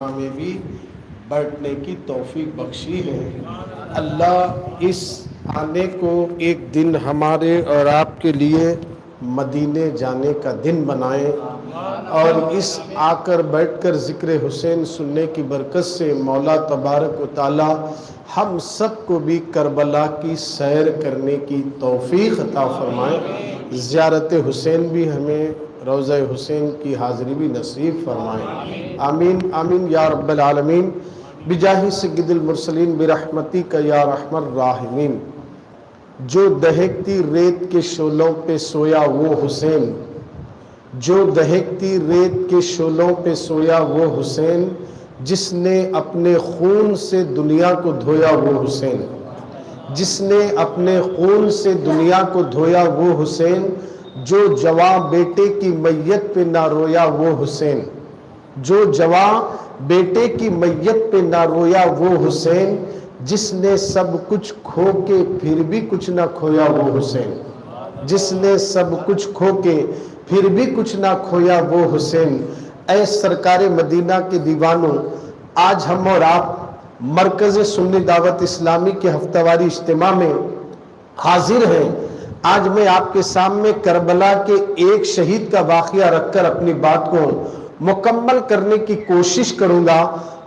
میں بھی بیٹھنے کی توفیق بخشی ہے۔ اللہ اس آنے کو ایک دن ہمارے اور آپ کے لیے مدینے جانے کا دن بنائے، اور اس آ کر بیٹھ کر ذکر حسین سننے کی برکت سے مولا تبارک و تعالی ہم سب کو بھی کربلا کی سیر کرنے کی توفیق عطا فرمائے، زیارت حسین بھی ہمیں روضہ حسین کی حاضری بھی نصیب فرمائے، آمین آمین یا رب العالمین، بجاہ سید المرسلین برحمتک یا رحم الراحمین۔ جو دہکتی ریت کے شعلوں پہ سویا وہ حسین، جو دہکتی ریت کے شعلوں پہ سویا وہ حسین، جس نے اپنے خون سے دنیا کو دھویا وہ حسین، جس نے اپنے خون سے دنیا کو دھویا وہ حسین، جو جواں بیٹے کی میت پہ نہ رویا وہ حسین، جو جواں بیٹے کی میت پہ نہ رویا وہ حسین، جس نے سب کچھ کھو کے پھر بھی کچھ نہ کھویا وہ حسین، جس نے سب کچھ کھو کے پھر بھی کچھ نہ کھویا وہ حسین۔ اے سرکار مدینہ کے دیوانوں، آج ہم اور آپ مرکز سنی دعوت اسلامی کے ہفتہ واری اجتماع میں حاضر ہیں۔ آج میں آپ کے سامنے کربلا کے ایک شہید کا واقعہ رکھ کر اپنی بات کو مکمل کرنے کی کوشش کروں گا،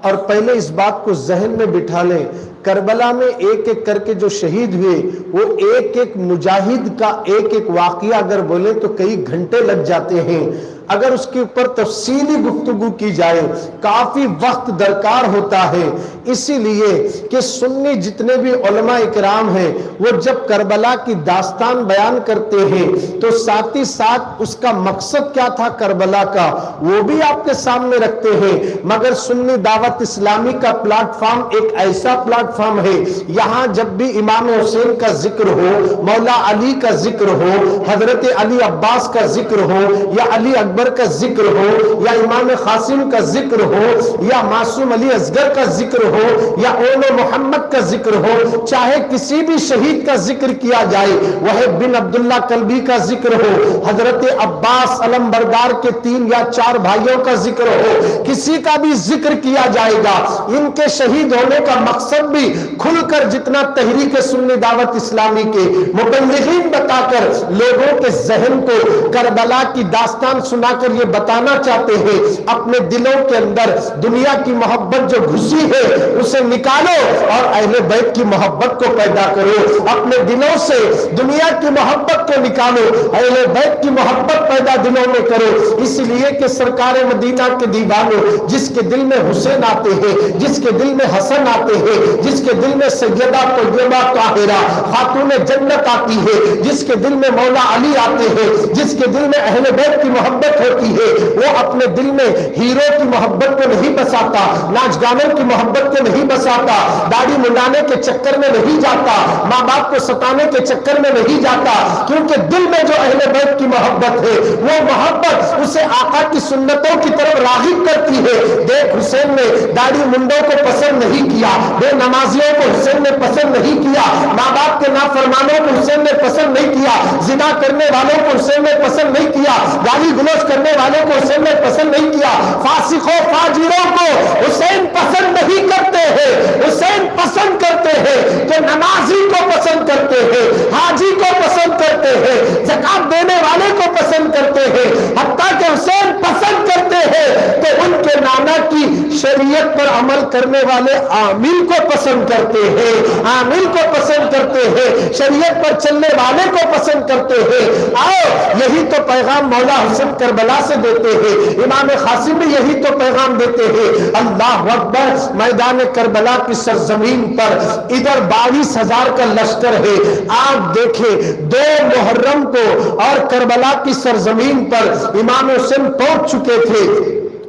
اور پہلے اس بات کو ذہن میں بٹھا لیں، کربلا میں ایک ایک کر کے جو شہید ہوئے وہ ایک ایک مجاہد کا ایک ایک واقعہ اگر بولیں تو کئی گھنٹے لگ جاتے ہیں، اگر اس کے اوپر تفصیلی گفتگو کی جائے کافی وقت درکار ہوتا ہے۔ اسی لیے کہ سنی جتنے بھی علماء اکرام ہیں وہ جب کربلا کی داستان بیان کرتے ہیں تو ساتھ ہی ساتھ اس کا مقصد کیا تھا کربلا کا وہ بھی آپ کے سامنے رکھتے ہیں، مگر سنی دعوت اسلامی کا پلیٹ فارم ایک ایسا پلیٹ فارم ہے، یہاں جب بھی امام حسین کا ذکر ہو، مولا علی کا ذکر ہو، حضرت علی عباس کا ذکر ہو، یا علی اکبر کا ذکر ہو، یا امام قاسم کا ذکر ہو، یا معصوم علی اصغر کا ذکر ہو، یا اول محمد کا ذکر ہو، چاہے کسی بھی شہید کا ذکر کیا جائے، وحید بن عبداللہ کلبی کا ذکر ہو، حضرت عباس علم بردار کے 3 یا 4 بھائیوں کا ذکر ہو، کسی کا بھی ذکر کیا جائے گا، ان کے شہید ہونے کا مقصد بھی کھل کر جتنا تحریک سنی دعوت اسلامی کے مبلغین بتا کر لوگوں کے ذہن کو کربلا کی داستان سنا کر یہ بتانا چاہتے ہیں، اپنے دلوں کے اندر دنیا کی محبت جو گھسی ہے اسے نکالو اور اہل بیت کی محبت کو پیدا کرو، اپنے دلوں سے دنیا کی محبت کو نکالو، اہل بیت کی محبت پیدا دلوں میں کرو، اس لیے کہ سرکار مدینہ کے دیوانوں جس کے دل میں حسین آتے ہیں، جس کے دل میں حسن آتے ہیں، جس کے دل میں سیدہ طیبہ طاہرہ خاتون جنت آتی ہے، جس کے دل میں مولا علی آتے ہیں، جس کے دل میں اہل بیت کی محبت ہوتی ہے، وہ اپنے دل میں ہیرو کی محبت کو نہیں بساتا، ناچ گانوں کی محبت کو نہیں بساتا، داڑھی منڈانے کے چکر میں نہیں جاتا، ماں باپ کو ستانے کے چکر میں نہیں جاتا، کیونکہ دل میں جو اہل بیت کی محبت ہے وہ محبت اسے آقا کی سنتوں کی طرف راغب کرتی ہے۔ دیکھ حسین نے داڑھی منڈوں کو پسند نہیں کیا، بے نمازیوں کو حسین نے پسند نہیں کیا، ماں باپ کے نافرمانوں کو حسین نے پسند نہیں کیا، زنا کرنے والوں کو حسین نے پسند نہیں کیا، گالی گلوچ کرنے والوں کو حسین نے پسند نہیں کیا، فاسقوں فاجروں کو حسین پسند نہیں کرتے ہیں، حسین پسند کرتے ہیں تو نمازی کو پسند کرتے ہیں، حاجی کو پسند کرتے ہیں، زکات دینے والے کو پسند کرتے ہیں، حتیٰ کہ حسین پسند کرتے ہیں تو ان کے نانا کی شریعت پر عمل کرنے والے عامل کو پسند کرتے ہیں، عامل کو پسند کرتے ہیں، شریعت پر چلنے والے کو پسند کرتے ہیں۔ آؤ یہی تو پیغام مولا حسین کربلا سے دیتے ہیں، امام قاسم بھی یہی تو پیغام دیتے ہیں۔ اللہ اکبر، میدان کربلا کی سرزمین پر ادھر 22,000 کا لشکر ہے، آپ دیکھیں 2 محرم کو اور کربلا کی سرزمین پر امام حسین پہنچ چکے تھے،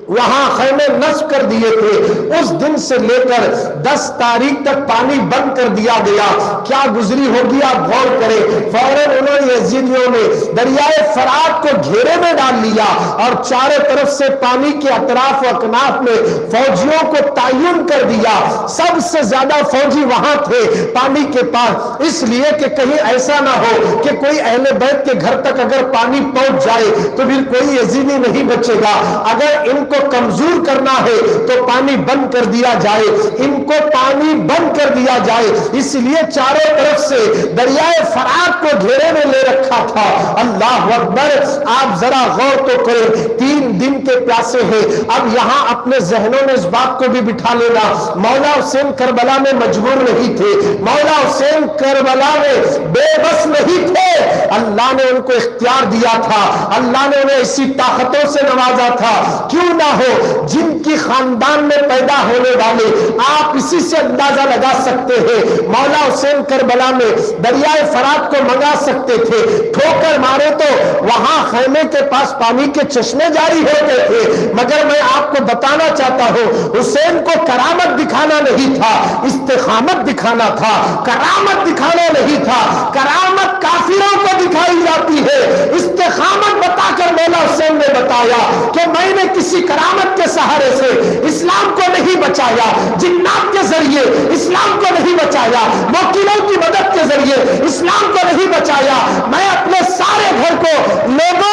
وہاں خیمے نصب کر دیے تھے، اس دن سے لے کر 10 تاریخ تک پانی بند کر دیا گیا، کیا گزری ہوگی آپ غور کریں، فوراً انہوں نے یزیدیوں نے دریائے فرات کو گھیرے میں ڈال لیا اور چاروں طرف سے پانی کے اطراف و اکناف میں فوجیوں کو تعین کر دیا، سب سے زیادہ فوجی وہاں تھے پانی کے پاس، اس لیے کہ کہیں ایسا نہ ہو کہ کوئی اہل بیت کے گھر تک اگر پانی پہنچ جائے تو پھر کوئی یزیدی نہیں بچے گا، اگر ان کو کمزور کرنا ہے تو پانی بند کر دیا جائے، ان کو پانی بند کر دیا جائے۔ اس لیے چاروں طرف سے دریائے فرات کو گھیرے میں لے رکھا تھا۔ اللہ اکبر! آپ ذرا غور تو کریں، 3 دن کے پیاسے ہیں۔ اب یہاں اپنے ذہنوں میں اس بات کو بھی بٹھا لینا، مولا حسین کربلا میں مجبور نہیں تھے، مولا حسین کربلا میں بے بس نہیں تھے، اللہ نے ان کو اختیار دیا تھا، اللہ نے انہیں اسی طاقتوں سے نوازا تھا۔ کیوں نہ ہو جن کی خاندان میں پیدا ہونے والے، آپ اسی سے اندازہ لگا سکتے ہیں۔ مولا حسین کربلا میں دریائے فرات کو منگا سکتے تھے، ٹھوکر مارے تو وہاں خیمے کے پاس پانی کے چشمے جاری ہوتے تھے، مگر میں آپ کو بتانا چاہتا ہوں حسین کو کرامت دکھانا نہیں تھا، استقامت دکھانا تھا، کرامت دکھانا نہیں تھا۔ کرامت کافروں کو دکھائی جاتی ہے، استقامت بتا کر مولا حسین نے بتایا کہ میں نے کسی کرامت کے سہارے سے اسلام کو نہیں بچایا، جنات کے ذریعے اسلام کو نہیں بچایا، وکیلوں کی مدد کے ذریعے اسلام کو نہیں بچایا، میں اپنے سارے گھر کو لوگوں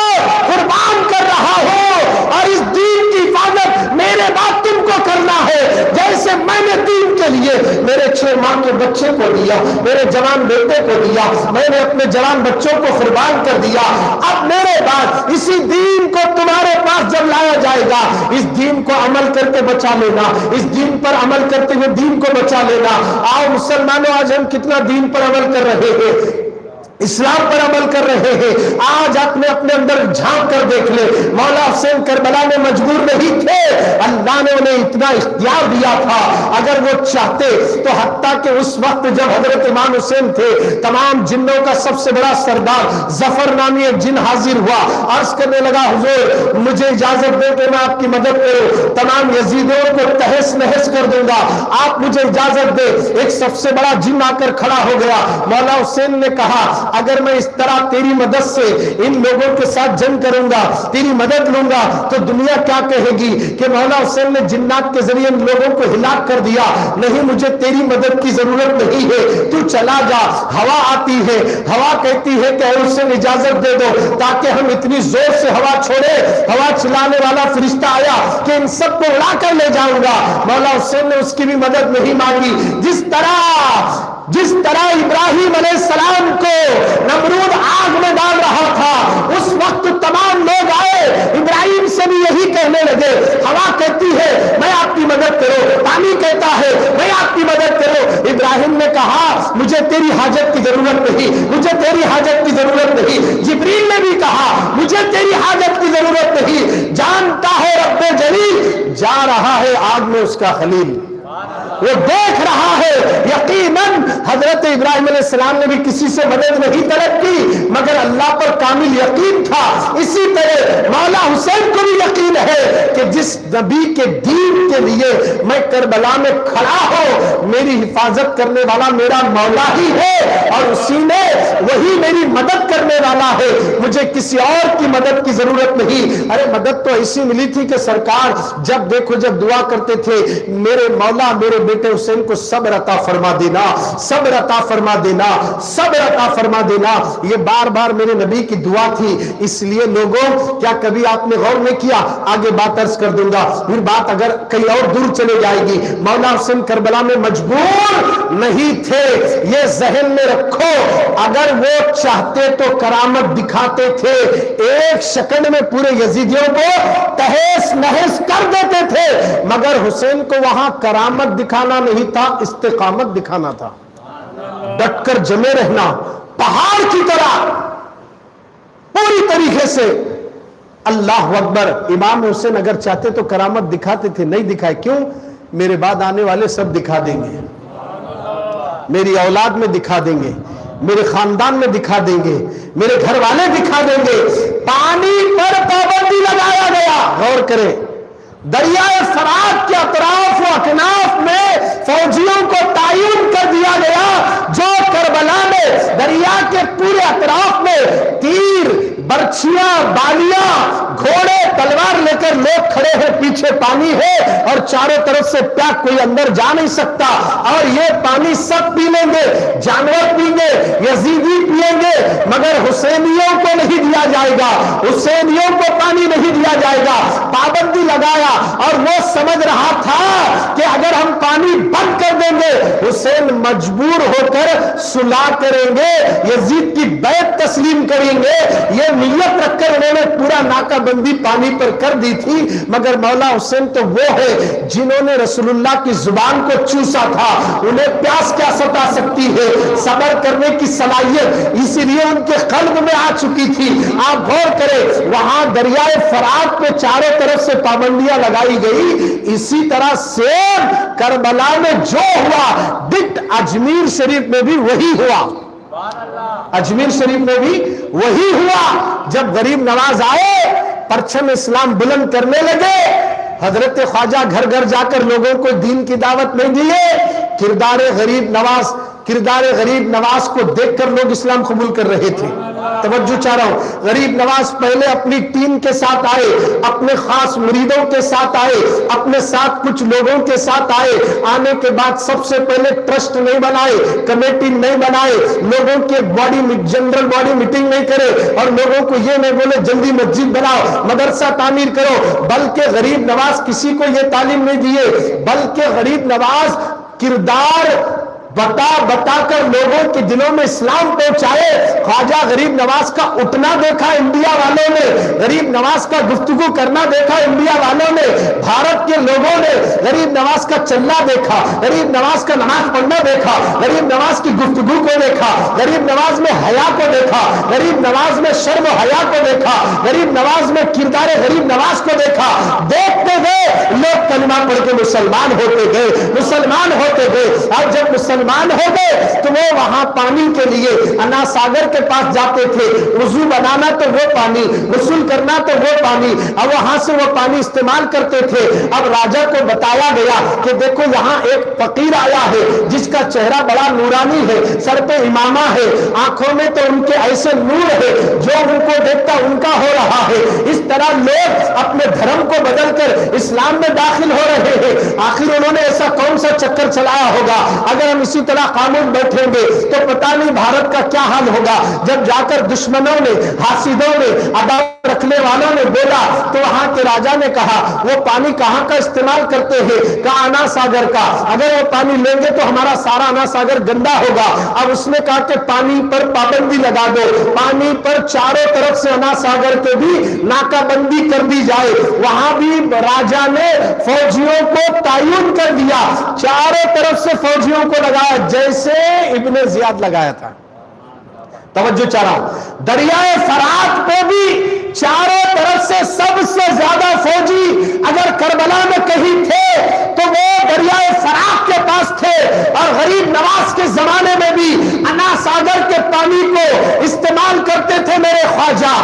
قربان کر رہا ہوں، اور اس دین کی حفاظت میرے بعد تم کو کرنا ہے۔ جیسے میں نے دین کے لیے میرے 6 ماہ کے بچے کو دیا، میرے جوان بیٹے کو دیا، میں نے اپنے جوان بچوں کو قربان کر دیا، اب میرے بعد اسی دین کو تمہارے پاس جب لایا جائے گا، اس دین کو عمل کر کے بچا لینا، اس دین پر عمل کرتے ہوئے دین کو بچا لینا۔ آؤ مسلمانوں، آج ہم کتنا دین پر عمل کر رہے ہیں، اسلام پر عمل کر رہے ہیں۔ آج اپنے اندر جھانک کر دیکھ لے، مولا حسین کربلا میں مجبور نہیں تھے، اللہ نے انہیں اتنا اختیار دیا تھا، اگر وہ چاہتے تو حتیٰ کہ اس وقت جب حضرت امام حسین تھے، تمام جنوں کا سب سے بڑا سردار ظفر نامی ایک جن حاضر ہوا، عرض کرنے لگا حضور مجھے اجازت دے کہ میں آپ کی مدد کروں، تمام یزیدیوں کو تہس نہس کر دوں گا، آپ مجھے اجازت دے۔ ایک سب سے بڑا جن آ کر کھڑا ہو گیا، مولا حسین نے کہا اگر میں اس طرح تیری مدد سے ان لوگوں کے ساتھ جنگ کروں گا، تیری مدد لوں گا، تو دنیا کیا کہے گی کہ مولا حسین نے جنات کے ذریعے ان لوگوں کو ہلاک کر دیا۔ نہیں، مجھے تیری مدد کی ضرورت نہیں ہے، تو چلا جا۔ ہوا آتی ہے، ہوا کہتی ہے کہ اے حسین اجازت دے دو تاکہ ہم اتنی زور سے ہوا چھوڑے، ہوا چلانے والا فرشتہ آیا کہ ان سب کو اڑا کر لے جاؤں گا۔ مولا حسین نے اس کی بھی مدد نہیں مانگی۔ جس طرح ابراہیم علیہ السلام کو نمرود آگ میں ڈال رہا تھا، اس وقت تمام لوگ آئے، ابراہیم سے بھی یہی کہنے لگے، ہوا کہتی ہے میں آپ کی مدد کرو، پانی کہتا ہے میں آپ کی مدد کرو۔ ابراہیم نے کہا مجھے تیری حاجت کی ضرورت نہیں، مجھے تیری حاجت کی ضرورت نہیں۔ جبریل نے بھی کہا مجھے تیری حاجت کی ضرورت نہیں، جانتا ہے رب جلیل جا رہا ہے آگ میں اس کا خلیل، وہ دیکھ رہا ہے۔ یقیناً حضرت ابراہیم علیہ السلام نے بھی کسی سے مدد نہیں طلب کی، مگر اللہ پر کامل یقین تھا۔ اسی طرح مولا حسین کو بھی یقین ہے کہ جس نبی کے دین کے لیے میں کربلا میں کھڑا ہوں، میری حفاظت کرنے والا میرا مولا ہی ہے، اور اسی نے وہی میری مدد کرنے والا ہے، مجھے کسی اور کی مدد کی ضرورت نہیں۔ ارے مدد تو ایسی ملی تھی کہ سرکار جب دیکھو جب دعا کرتے تھے میرے مولا میرے بیٹے حسین کو صبر عطا فرما دینا، صبر عطا فرما دینا، صبر عطا فرما دینا، یہ بار بار میرے نبی کی دعا تھی۔ اس لیے لوگوں کیا کبھی آپ نے غور نہیں کیا، آگے بات عرض کر دوں گا، پھر بات اگر کہیں اور دور چلے جائے گی، مولا حسین کربلا میں مجبور نہیں تھے، یہ ذہن میں رکھو، اگر وہ چاہتے تو کرامت دکھاتے تھے، ایک سیکنڈ میں پورے یزیدیوں کو تہس نہس کر دیتے تھے، مگر حسین کو وہاں کرامت دکھانا نہیں تھا، استقامت دکھانا تھا، ڈٹ کر جمے رہنا، پہاڑ کی طرح پوری طریقے سے۔ اللہ اکبر! امام حسین اگر چاہتے تو کرامت دکھاتے تھے، نہیں دکھائے، کیوں؟ میرے بعد آنے والے سب دکھا دیں گے، میری اولاد میں دکھا دیں گے، میرے خاندان میں دکھا دیں گے، میرے گھر والے دکھا دیں گے۔ پانی پر پابندی لگایا گیا، غور کریں، دریائے فرات کے اطراف و اکناف میں فوجیوں کو تعین کر دیا گیا، جو کربلا میں دریا کے پورے اطراف میں تیر، برچھیاں، بالیاں، گھوڑے، تلوار لے کر لوگ کھڑے ہیں پیچھے پانی ہے اور چاروں طرف سے پیاک، کوئی اندر جا نہیں سکتا، اور یہ پانی سب پی لیں گے، جانور پئیں گے، یزیدی پئیں گے، مگر حسینیوں کو نہیں دیا جائے گا، حسینیوں کو پانی نہیں دیا جائے گا۔ پابندی لگایا، اور وہ سمجھ رہا تھا کہ اگر ہم پانی بند کر دیں گے حسین مجبور ہو کر صلح کریں گے، یزید کی بیعت تسلیم کریں گے، یہ نیت رکھ کر انہوں نے پورا ناکہ بندی پانی پر کر دی تھی۔ مگر مولا حسین تو وہ ہے جنہوں نے رسول اللہ کی زبان کو چوسا تھا، انہیں پیاس کیا ستا سکتی ہے، صبر کرنے کی صلاحیت اسی لیے ان کے قلب میں آ چکی تھی۔ آپ غور کریں، وہاں دریائے فرات پہ چاروں طرف سے پابندیاں لگائی گئی، اسی طرح سیم کربلا میں جو ہوا ڈٹ اجمیر شریف میں بھی وہی ہوا، اجمیر شریف میں بھی وہی ہوا۔ جب غریب نواز آئے، پرچم اسلام بلند کرنے لگے، حضرت خواجہ گھر گھر جا کر لوگوں کو دین کی دعوت نہیں دیے، کردار غریب نواز کو دیکھ کر لوگ اسلام قبول کر رہے تھے۔ توجہ چاہ رہا ہوں، غریب نواز پہلے اپنی ٹیم کے ساتھ آئے، اپنے خاص مریدوں کے ساتھ آئے، اپنے ساتھ کچھ لوگوں کے ساتھ آئے، آنے کے بعد سب سے پہلے ٹرسٹ نہیں بنائے، کمیٹی نہیں بنائے، لوگوں کے جنرل باڈی میٹنگ نہیں کرے، اور لوگوں کو یہ نہیں بولے جلدی مسجد بناؤ، مدرسہ تعمیر کرو، بلکہ غریب نواز کسی کو یہ تعلیم نہیں دیے، بلکہ غریب نواز کردار بتا کر لوگوں کے دلوں میں اسلام پہنچائے۔ خواجہ غریب نواز کا اٹھنا دیکھا انڈیا والوں نے، غریب نواز کا گفتگو کرنا دیکھا انڈیا والوں نے، بھارت کے لوگوں نے غریب نواز کا چلنا دیکھا، غریب نواز کا نماز پڑھنا دیکھا، غریب نواز کی گفتگو کو دیکھا، غریب نواز میں حیا کو دیکھا، غریب نواز میں شرم و حیا کو دیکھا، غریب نواز میں کردار غریب نواز کو دیکھا۔ دیکھتے گئے لوگ کلمہ پڑھ کے مسلمان ہوتے گئے، اور جب مسلمان ہو گئے تو وہ وہاں پانی کے لیے انا ساگر کے پاس جاتے تھے، وضو بنانا تو وہ پانی، غسل کرنا تو وہ پانی، اب وہاں سے وہ پانی استعمال کرتے تھے۔ اب راجا کو بتایا گیا کہ دیکھو یہاں ایک فقیر آیا ہے جس کا چہرہ بڑا نورانی ہے، سر پہ امامہ ہے، آنکھوں میں تو ان کے ایسے نور ہے، جو ان کو دیکھتا ان کا ہو رہا ہے۔ اس طرح لوگ اپنے دھرم کو بدل کر اسلام میں داخل ہو رہے ہیں۔ آخر انہوں نے ایسا کون سا چکر چلایا ہوگا؟ اگر ہم اسی طرح خاموش بیٹھیں گے تو پتہ نہیں بھارت کا کیا حال ہوگا۔ جب جا کر دشمنوں نے، حاسدوں نے، عداوت رکھنے والوں نے بولا تو وہاں کے راجا نے کہا وہ پانی کہاں کا استعمال کرتے ہیں؟ کہا انا ساگر کا، اگر وہ پانی لیں گے تو ہمارا سارا انا ساگر گندا ہوگا۔ اب اس نے کہا کہ پانی پر پابندی لگا دو، پانی پر چاروں طرف سے انا ساگر کے بھی ناکہ بندی کر دی جائے۔ وہاں بھی راجا نے فوجیوں کو تعین کر دیا، چاروں طرف سے فوجیوں کو لگایا جیسے ابن زیاد لگایا تھا۔ توجہ چاہ رہا ہوں، دریائے فرات پہ بھی چاروں طرف سے سب سے زیادہ فوجی اگر کربلا میں کہیں تھے تو وہ دریائے فرات کے پاس تھے، اور غریب نواز کے زمانے میں بھی انا ساگر کے پانی کو استعمال کرتے تھے میرے خواجہ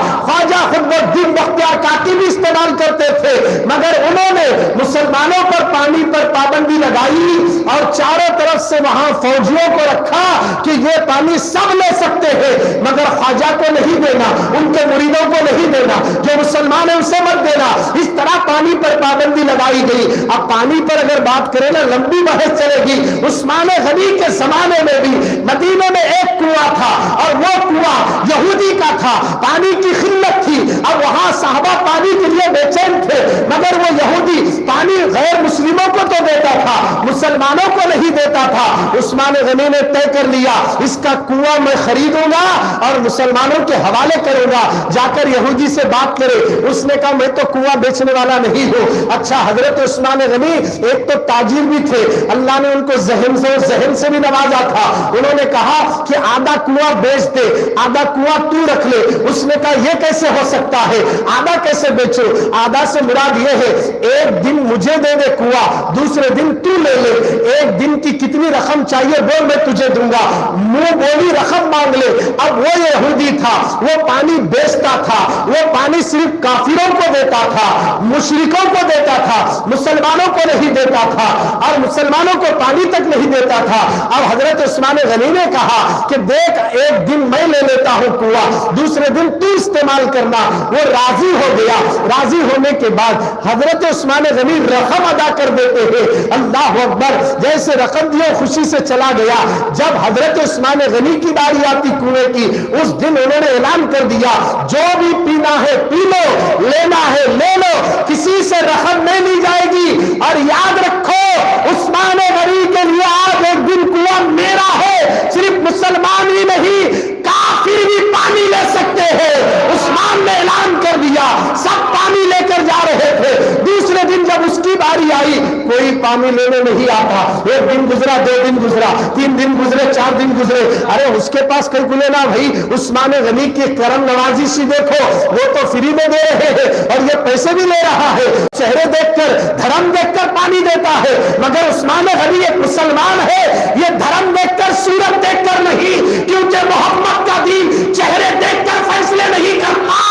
خود الدین بختیار کاکی بھی استعمال کرتے تھے، مگر انہوں نے مسلمانوں پر پانی پر پابندی لگائی اور چاروں طرف سے وہاں فوجیوں کو رکھا کہ یہ پانی سب لے سکتے ہیں مگر خواجہ کو نہیں دینا، ان کے مریدوں کو نہیں دینا، جو مسلمان ہیں اسے مت دینا۔ اس طرح پانی پر پابندی لگائی گئی۔ اب پانی پر اگر بات کریں نا لمبی بحث چلے گی۔ عثمان غنی کے زمانے میں بھی مدینے میں ایک کنواں تھا اور وہ کنواں یہودی کا تھا، پانی کی قلت تھی، اب وہاں صحابہ پانی کے لیے بے چین تھے، مگر وہ یہودی پانی غیر مسلموں کو تو دیتا تھا، مسلمانوں کو نہیں دیتا تھا۔ عثمان غنی نے طے کر لیا اس کا کنواں میں خریدوں گا اور مسلمانوں کے حوالے کروں گا، جا کر یہودی سے بات کرے۔ اس نے کہا میں تو کنواں بیچنے والا نہیں ہوں۔ اچھا، حضرت عثمان غنی ایک تو تاجر بھی تھے، اللہ نے ان کو ذہن سے بھی نوازا تھا۔ انہوں نے کہا کہ آدھا کنواں بیچ دے، آدھا کنواں تو رکھ لے۔ اس نے کہا یہ کیسے ہو سکتا ہے، آدھا کیسے بیچو؟ آدھا سے مراد یہ ہے ایک دن مجھے دے دے کنواں، دوسرے دن تو لے لے۔ ایک دن کی کتنی کتنی رقم چاہیے بول میں تجھے دوں گا، منہ بولی رقم مانگ لے۔ اب وہ یہودی تھا، وہ پانی بیچتا تھا، وہ پانی صرف کافروں کو دیتا تھا، مشرکوں کو دیتا تھا، مسلمانوں کو نہیں دیتا تھا، اور مسلمانوں کو پانی تک نہیں دیتا تھا۔ اب حضرت عثمان غنی نے کہا کہ دیکھ ایک دن میں لے لیتا ہوں کنواں، دوسرے دن تو استعمال کرنا۔ وہ راضی ہو گیا۔ راضی ہونے کے بعد حضرت عثمان غنی رقم ادا کر دیتے ہیں، اللہ اکبر، جیسے رقم دیا خوشی سے چلا گیا۔ جب حضرت عثمان غنی کی باری آتی کنویں کی، اس دن انہوں نے اعلان کر دیا جو بھی پینا ہے پی لو، لینا ہے لے لو، کسی سے رقم نہیں لی جائے گی۔ اور یاد رکھو عثمان غنی کے لیے آج ایک دن کنواں میرا ہے، صرف مسلمان ہی نہیں کافر بھی پانی لے سکتے ہیں۔ عثمان نے اعلان کر دیا، سب پانی لے کر جا رہے تھے۔ دوسرے دن جب اس کی باری آئی کوئی پانی لینے نہیں آتا۔ ایک دن گزرا، دو دن گزرا، تین دن گزرے، چار دن گزرے، ارے اس کے پاس کہیں کو لینا بھائی، عثمان غنی کی کرم نوازی سی دیکھو، وہ تو فری میں دے رہے ہیں اور یہ پیسے بھی لے رہا ہے، چہرے دیکھ کر دھرم دیکھ کر پانی دیتا ہے۔ مگر عثمان غنی ایک مسلمان ہے، یہ دھرم دیکھ کر صورت دیکھ کر نہیں، کیونکہ محمد کا دین چہرے دیکھ کر فیصلے نہیں کرتا۔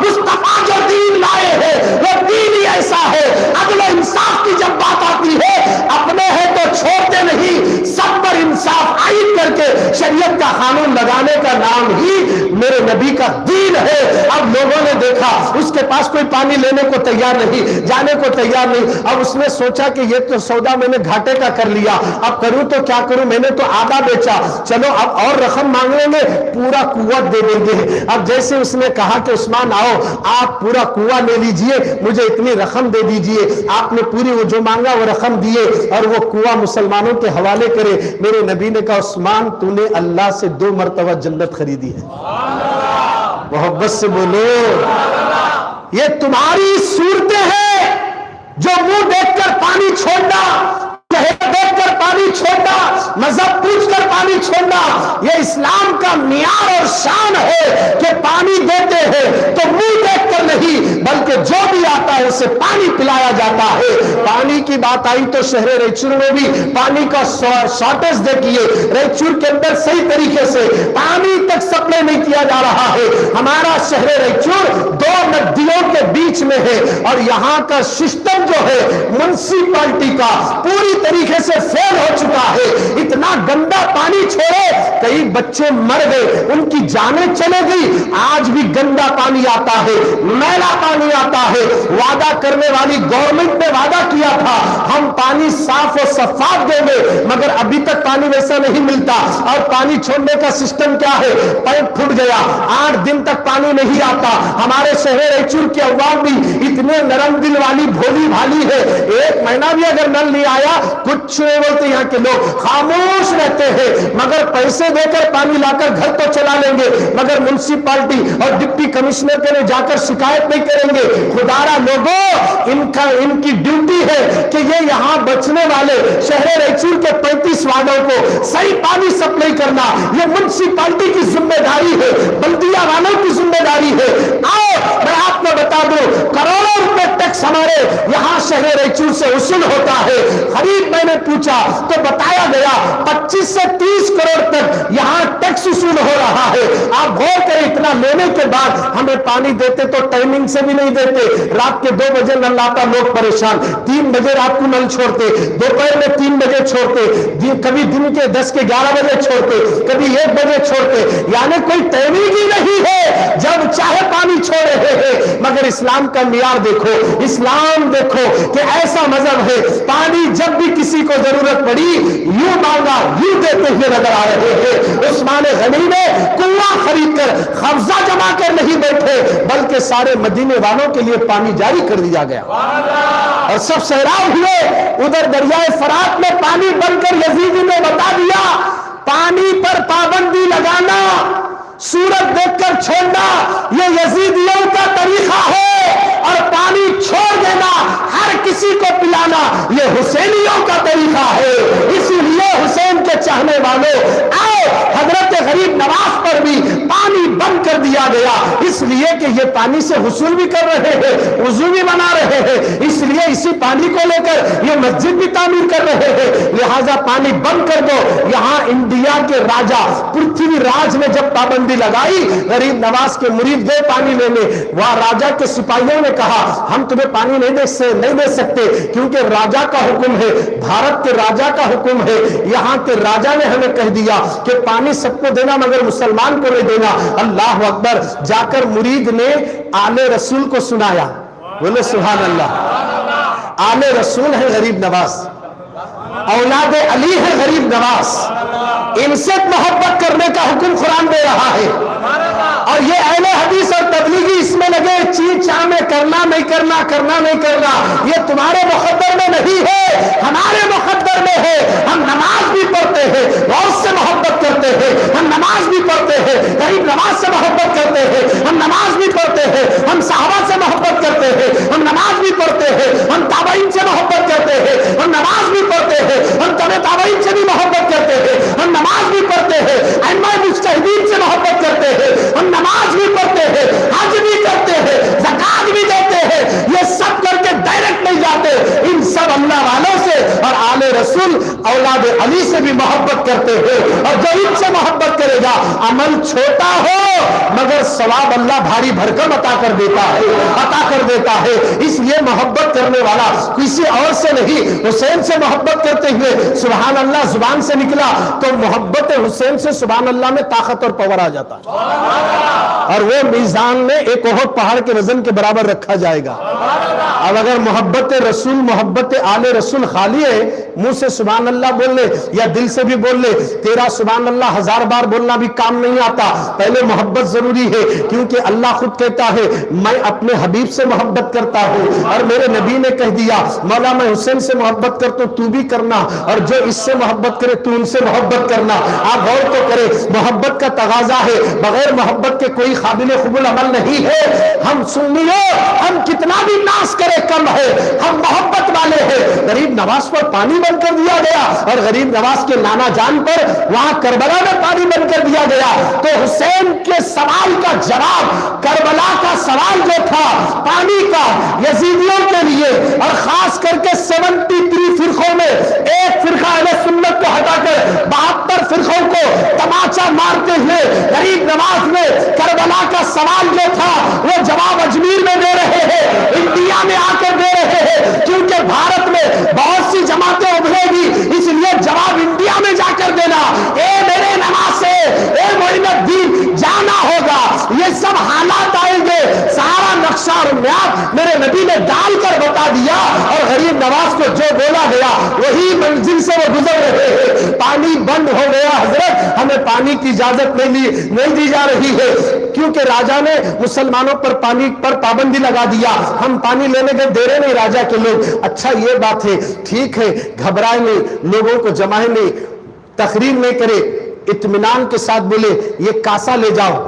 مصطفیٰ جو دین لائے ہیں وہ دین ہی ایسا ہے، عدل و انصاف کی جب بات آتی ہے اپنے ہیں تو چھوڑتے نہیں، سب پر انصاف عائد کر کے شریعت کا قانون لگانے کا نام ہی میرے نبی کا دین ہے۔ اب لوگوں نے دیکھا اس کے پاس کوئی پانی لینے کو تیار نہیں، جانے کو تیار نہیں۔ اب اس نے سوچا کہ یہ تو سودا میں نے گھاٹے کا کر لیا، اب کروں تو کیا کروں، میں نے تو آدھا بیچا، چلو اب اور رقم مانگ لیں گے، پورا کنواں دے دیں گے۔ اب جیسے اس نے کہا کہ عثمان آؤ آپ پورا کنواں لے لیجئے، مجھے اتنی رقم دے دیجئے، آپ نے پوری وہ جو مانگا وہ رقم دیے اور وہ کنواں مسلمانوں کے حوالے کرے۔ میرے نبی نے کہا عثمان تو نے اللہ سے 2 مرتبہ جنت خریدی ہے۔ محبت سے بولو، یہ تمہاری صورتیں ہیں جو منہ دیکھ کر پانی چھوڑنا، چہرہ دیکھ کر پانی چھوڑنا، مذہب پوچھ کر پانی چھوڑنا، یہ اسلام کا معیار اور شان ہے کہ پانی دیتے ہیں تو منہ دیکھ کر نہیں بلکہ جو بھی آتا ہے اسے پانی پلایا جاتا ہے۔ پانی کی بات آئی تو شہر ریچور میں بھی پانی کا شارٹیج دیکھیے، ریچور کے اندر صحیح طریقے سے پانی تک سپلائی نہیں کیا جا رہا ہے۔ ہمارا شہر ریچور 2 ندیوں کے بیچ میں ہے اور یہاں کا سسٹم جو ہے منسپلٹی کا پوری طریقے سے فیل ہو چکا ہے۔ اتنا گندا پانی چھوڑے، کئی بچے مر گئے، ان کی جانیں چلے گئی، آج بھی گندا پانی آتا ہے، میلا پانی آتا ہے۔ وعدہ کرنے والی گورنمنٹ نے وعدہ کیا تھا ہم پانی صاف و شفاف دیں گے، مگر ابھی تک پانی ویسا نہیں ملتا۔ اور پانی چھوڑنے کا سسٹم کیا ہے، پائپ پھٹ گیا، 8 دن تک پانی نہیں آتا۔ ہمارے شہر ریچور کے عوام بھی اتنے نرم دل والی بھولی بھالی ہے، 1 مہینہ بھی اگر نل نہیں آیا کچھ نہیں بولتے، یہاں کے لوگ خاموش رہتے ہیں، مگر پیسے دے کر پانی لا کر گھر تو چلا لیں گے، مگر منسپلٹی اور ڈپٹی کمشنر کے جا کر شکایت نہیں کریں گے۔ خدارا لوگوں، ان کی ڈیوٹی ہے کہ یہ یہاں بچنے والے شہر ریچور کے 35 وارڈوں کو صحیح پانی سپلائی کرنا یہ منسپلٹی کی ذمہ داری ہے، بلدیہ والوں کی ذمہ داری ہے۔ آؤ میں آپ کو بتا دوں، کروڑوں روپے ٹیکس ہمارے یہاں شہر ریچور سے وصول ہوتا ہے۔ خرید میں نے پوچھا تو بتایا گیا 25 سے 30 کروڑ تک یہاں ٹیکس وصول ہو رہا ہے۔ آپ غور کریں، اتنا لینے کے بعد ہمیں پانی دیتے تو ٹائمنگ سے بھی نہیں دیتے، رات کے 2 بجے نل آتا، لوگ پریشان، 3 بجے رات کو نل چھوڑتے، دوپہر میں 3 بجے چھوڑتے، کبھی دن کے 10 کے 11 بجے چھوڑتے، کبھی 1 بجے چھوڑتے، یعنی کوئی ٹائمنگ ہی نہیں ہے، جب چاہے پانی چھوڑ رہے ہیں۔ مگر اسلام کا معیار دیکھو، اسلام دیکھو کہ ایسا مذہب ہے، پانی جب بھی کسی کو ضرورت پڑی یوں مانگا یوں دیتے ہوئے نظر آ رہے ہیں۔ عثمان غنی نے کنواں خرید کر قبضہ جما کر نہیں بیٹھے بلکہ سارے مدینے والوں کے لیے پانی جاری کر دیا گیا اور سب سیراب ہوئے۔ ادھر دریائے فرات میں پانی بن کر یزیدی نے بتا دیا پانی پر پابندی لگانا، سورج دیکھ کر چھوڑنا یہ یزیدیوں کا طریقہ ہے، اور پانی چھوڑ دینا ہر کسی کو پلانا یہ حسینیوں کا طریقہ ہے۔ اسی لیے حسین کے چاہنے والوں آؤ حضرت غریب نواز پر بھی پانی بن کر دیا گیا، اس لیے کہ یہ پانی سے غسل بھی کر رہے ہیں، وضو بھی بنا رہے ہیں، اس لیے اسی پانی کو لے کر یہ مسجد بھی تعمیر کر رہے ہیں، لہذا پانی بند کر دو۔ یہاں انڈیا کے راجا پرتھوی راج نے جب پابندی لگائی غریب نواز کے مرید گئے پانی لینے، وہاں راجا کے سپاہیوں نے کہا ہم تمہیں پانی نہیں دے سکتے کیونکہ راجا کا حکم ہے، بھارت کے راجا کا حکم ہے، یہاں کے راجا نے ہمیں کہہ دیا کہ پانی سب کو دینا مگر مسلمان کو نہیں دینا۔ اللہ اکبر، جا کر مرید نے آل رسول کو سنایا، بولے سبحان اللہ۔ آل رسول ہے غریب نواز، اولاد علی ہے غریب نواز، ان سے محبت کرنے کا حکم قرآن دے رہا ہے، اور یہ اہل حدیث اور تبلیغی اس میں لگے چی چاہ میں کرنا نہیں کرنا، کرنا نہیں کرنا، یہ تمہارے مقدر میں نہیں ہے، ہمارے مقدر میں ہے۔ ہم نماز بھی پڑھتے ہیں، غوث سے محبت کرتے ہیں، ہم نماز بھی پڑھتے ہیں، غریب نواز سے محبت کرتے ہیں، ہم نماز بھی پڑھتے ہیں، ہم صحابہ سے محبت کرتے ہیں، ہم نماز بھی پڑھتے ہیں، ہم تابعین سے محبت کرتے ہیں، ہم نماز بھی پڑھتے ہیں، ہم تابعین سے بھی محبت کرتے ہیں، ہم نماز بھی پڑھتے ہیں، ائمہ مجتہدین سے محبت کرتے ہیں، ہم نماز بھی پڑھتے ہیں، حج بھی کرتے ہیں، زکات بھی دیتے ہیں، یہ سب کر کے ڈائریکٹ نہیں جاتے، ان سب اللہ والوں سے اور آل رسول اولاد علی سے بھی محبت کرتے ہیں، اور جو ان سے محبت کرے گا عمل چھوٹا ہو مگر ثواب اللہ بھاری بھرکم عطا کر دیتا ہے۔ اس لیے محبت کرنے والا کسی اور سے نہیں، حسین سے محبت کرتے ہوئے سبحان اللہ زبان سے نکلا تو محبت حسین سے سبحان اللہ میں طاقت اور پاور آ جاتا، اور وہ میزان میں ایک احد پہاڑ کے وزن کے برابر رکھا جائے گا۔ اب اگر محبت رسول، محبت آل رسول خالی ہے، منہ سے سبحان اللہ بول لے یا دل سے بھی بول لے، تیرا سبحان اللہ 1000 بار بولنا بھی کام نہیں آتا، پہلے محبت ضروری ہے، کیونکہ اللہ خود کہتا ہے میں اپنے حبیب سے محبت کرتا ہوں، اور میرے نبی نے کہہ دیا مولا میں حسین سے محبت کرتا ہوں تو بھی کرنا، اور جو اس سے محبت کرے تو ان سے محبت کرنا۔ آپ غور تو کرے، محبت کا تقاضا ہے، بغیر محبت کے کوئی قابل قبول عمل نہیں ہے۔ ہم سنیو، ہم کتنا بھی ناز کرے کم ہے، ہم محبت والے ہیں۔ غریب نواز پر پانی بند کر دیا گیا، اور غریب نواز کے نانا جان پر وہاں کربلا میں پانی بند کر دیا گیا، تو حسین کے سوال کا جواب، کربلا کا سوال جو تھا پانی کا یزیدیوں کے لیے، اور خاص کر کے 73 فرقوں میں ایک فرقہ اہل سنت کو ہٹا کر 72 فرقوں کو تماچا مارتے ہوئے غریب نواز نے کربلا کا سوال جو تھا وہ جواب اجمیر میں دے رہے ہیں، انڈیا میں آ کر دے رہے ہیں، کیونکہ بھارت میں بہت سی جماعتیں ابھرے گی، اس لیے جواب انڈیا میں جا کر دینا۔ اے میرے نواز سے، اے معین الدین، جانا ہوگا، یہ سب حالات آئیں گے، سارا نقشہ اور میپ میرے نبی نے ڈال کر بتا دیا، اور غریب نواز کو جو بولا گیا وہی منزل سے وہ گزر رہے ہیں۔ پانی بند ہو گیا حضرت، ہمیں پانی کی اجازت نہیں دی جا رہی ہے، کیونکہ راجا نے مسلمانوں پر پانی پر پابندی لگا دیا، ہم پانی لینے کے دے رہے نہیں راجا کے لوگ۔ اچھا یہ بات ہے، ٹھیک ہے، گھبرائے نہیں، لوگوں کو جمائے نہیں، تقریر نہیں کرے، اطمینان کے ساتھ بولے یہ کاسا لے جاؤ،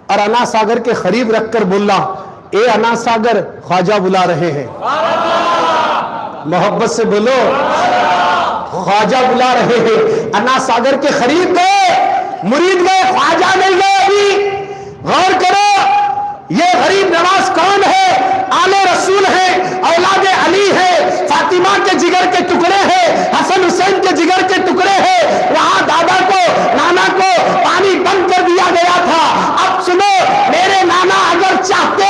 اور انا ساگر کے قریب رکھ کر بولا اے انا ساگر خواجہ بلا رہے ہیں، محبت سے بولو خواجہ بلا رہے ہیں۔ انا ساگر کے قریب گئے، مرید گئے، خواجہ نہیں گئے۔ ابھی غور کرو، یہ غریب نواز کون ہے؟ آل رسول ہے، اولاد علی ہے، فاطمہ کے جگر کے ٹکڑے ہیں، حسن حسین کے جگر کے ٹکڑے ہیں۔ وہاں دادا کو، نانا کو پانی بند کر دیا گیا تھا۔ اب سنو، میرے نانا اگر چاہتے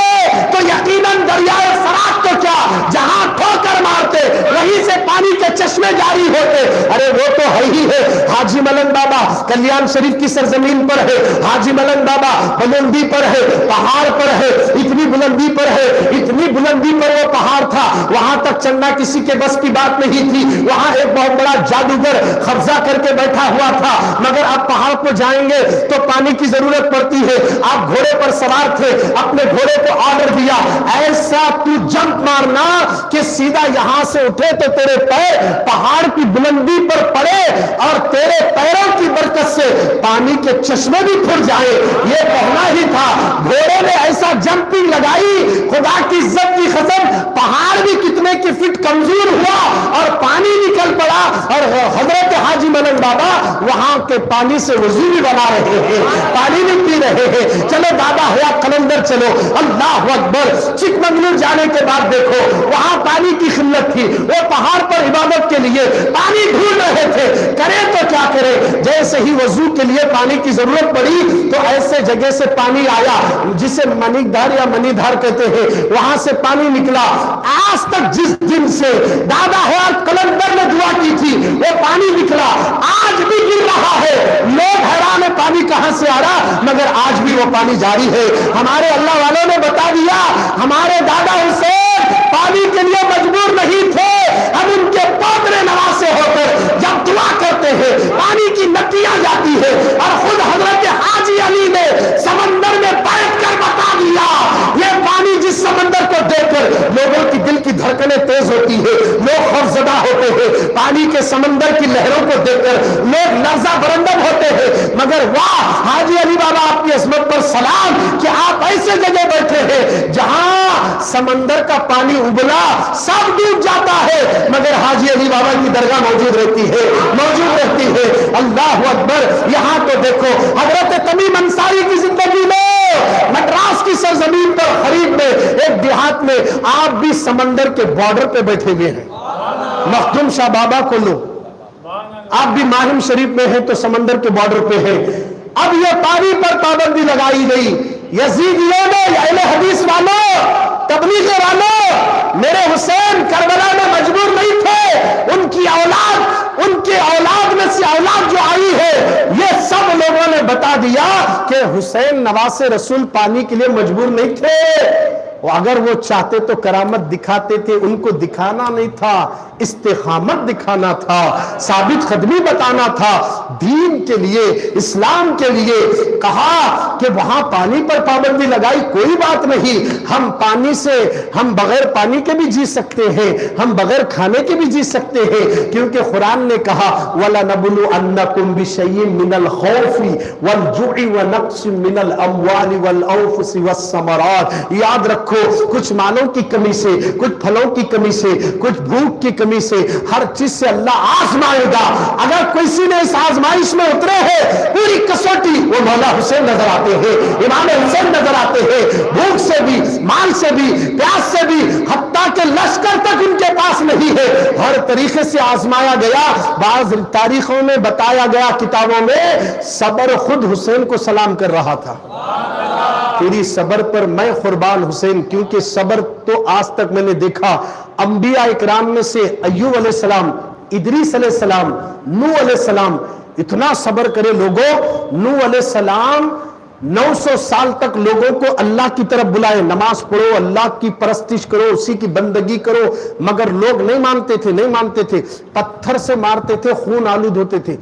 تو یقیناً دریائے فرات تو کیا، جہاں ٹھوکر مارتے وہیں سے پانی کے چشمے جاری ہوتے۔ ارے وہ تو ہے ہی ہے، حاجی ملنگ بابا کلیان شریف کی سرزمین پر ہے، حاجی ملنگ بابا بلندی پر ہے، پہاڑ پر ہے، اتنی بلندی پر ہے، اتنی بلندی پر وہ پہاڑ تھا، وہاں تک چلنا کسی کے بس کی بات نہیں تھی۔ وہاں ایک بہت بڑا جادوگر قبضہ کر کے بیٹھا ہوا تھا، مگر آپ پہاڑ کو جائیں گے تو پانی کی ضرورت پڑتی ہے۔ آپ گھوڑے پر سوار تھے، اپنے گھوڑے کو آرڈر دیا ایسا تو جمپ مارنا کہ سیدھا یہاں سے اٹھے تو تیرے پیر پہاڑ کی بلندی پر پڑے، اور تیرے پیروں کی برکت سے پانی کے چشمے بھی پھر جائے، یہ کہنا ہی تھا۔ گھوڑے نے ایسا جمپنگ لگائی، خدا کی عزت کی قسم، پہاڑ بھی کتنے کی فٹ کمزور ہوا اور پانی نکل پڑا، اور حضرت حاجی ملنگ بابا وہاں کے پانی سے وضو بھی بنا رہے ہیں، پانی بھی پی رہے ہیں۔ چلو بابا حیات قلندر چلو، اللہ اکبر، چکمگلور جانے کے بعد دیکھو وہاں پانی کی قلت تھی، وہ پہاڑ پر عبادت کے لیے پانی ڈھونڈ رہے تھے، کرے تو کیا کرے؟ جیسے ہی وضو کے لیے پانی کی ضرورت پڑی تو ایسے جگہ سے پانی آیا جسے منیدھار یا منیدھار کہتے ہیں، وہاں سے پانی نکلا۔ آج تک جس دن سے دادا حیات قلندر نے دعا کی تھی وہ پانی نکلا، آج بھی گر رہا ہے۔ لوگ حیران ہے پانی کہاں سے آ رہا، مگر آج بھی وہ پانی جاری ہے۔ ہمارے اللہ والوں نے بتا دیا ہمارے دادا حسین پانی کے لیے مجبور نہیں تھے، ہم ان کے پودرے نواسے ہو کر جب دعا کرتے ہیں پانی کی نکیاں جاتی ہے، اور خود حضرت حاجی علی نے سمندر میں بیٹھ کر بتا دیا یہ پانی جس سمندر کو دیکھ کر لوگوں کی دل کی دھڑکنیں تیز ہوتی ہے، لوگ خوفزدہ ہوتے ہیں، پانی کے سمندر کی لہروں کو دیکھ کر لوگ لرزہ برندب ہوتے ہیں، مگر واہ حاجی علی بابا آپ کی عظمت پر سلام کہ آپ ایسے جگہ بیٹھے ہیں جہاں سمندر کا پانی ابلا سب ڈوب جاتا ہے، مگر حاجی علی بابا کی درگاہ موجود رہتی ہے، موجود رہتی ہے۔ اللہ اکبر۔ یہاں تو دیکھو حضرت تمیم انصاری کی زندگی میں مدراس کی سرزمین پر قریب میں ایک دیہات میں آپ بھی سمندر کے بارڈر پہ بیٹھے ہوئے ہیں، مخدوم شاہ بابا کو لو، آپ بھی ماہم شریف میں ہیں تو سمندر کے بارڈر پہ ہیں۔ اب یہ پانی پر پابندی لگائی گئی، یزیدیوں نے، اہل حدیث والوں، تبلیغ والوں، میرے حسین کربلا میں مجبور نہیں تھے، ان کی اولاد، ان کے اولاد میں سے اولاد جو آئی ہے یہ سب لوگوں نے بتا دیا کہ حسین نواسے رسول پانی کے لیے مجبور نہیں تھے، اگر وہ چاہتے تو کرامت دکھاتے تھے، ان کو دکھانا نہیں تھا، استقامت دکھانا تھا، ثابت قدمی بتانا تھا، دین کے لیے، اسلام کے لیے کہا کہ وہاں پانی پر پابندی لگائی کوئی بات نہیں، ہم پانی سے، ہم بغیر پانی کے بھی جی سکتے ہیں، ہم بغیر کھانے کے بھی جی سکتے ہیں، کیونکہ قرآن نے کہا وَلَنَبْلُوَنَّكُمْ بِشَيْءٍ مِّنَ الْخَوْفِ وَالْجُوعِ وَنَقْصٍ مِّنَ الْأَمْوَالِ وَالْأَنفُسِ وَالثَّمَرَاتِ۔ یاد رکھو کچھ مالوں کی کمی سے، کچھ پھلوں کی کمی سے، کچھ بھوک کی کمی سے، ہر چیز سے اللہ آزمائے گا۔ اگر کسی نے اس آزمائش میں اترے ہیں پوری کسوٹی، وہ مولا حسین نظر آتے ہیں، امام حسین نظر آتے ہیں، بھوک سے بھی، مال سے بھی، پیاس سے بھی، حتیٰ کہ لشکر تک ان کے پاس نہیں ہے، ہر طریقے سے آزمایا گیا۔ بعض تاریخوں میں بتایا گیا، کتابوں میں، صبر خود حسین کو سلام کر رہا تھا، تیری صبر پر میں قربان حسین، کیونکہ صبر تو آج تک میں نے دیکھا انبیاء اکرام میں سے ایوب علیہ السلام، ادریس علیہ السلام، نوح علیہ السلام، اتنا صبر کرے لوگوں۔ نوح علیہ السلام 900 سال تک لوگوں کو اللہ کی طرف بلائے، نماز پڑھو، اللہ کی پرستش کرو، اسی کی بندگی کرو، مگر لوگ نہیں مانتے تھے، نہیں مانتے تھے، پتھر سے مارتے تھے، خون آلود ہوتے تھے،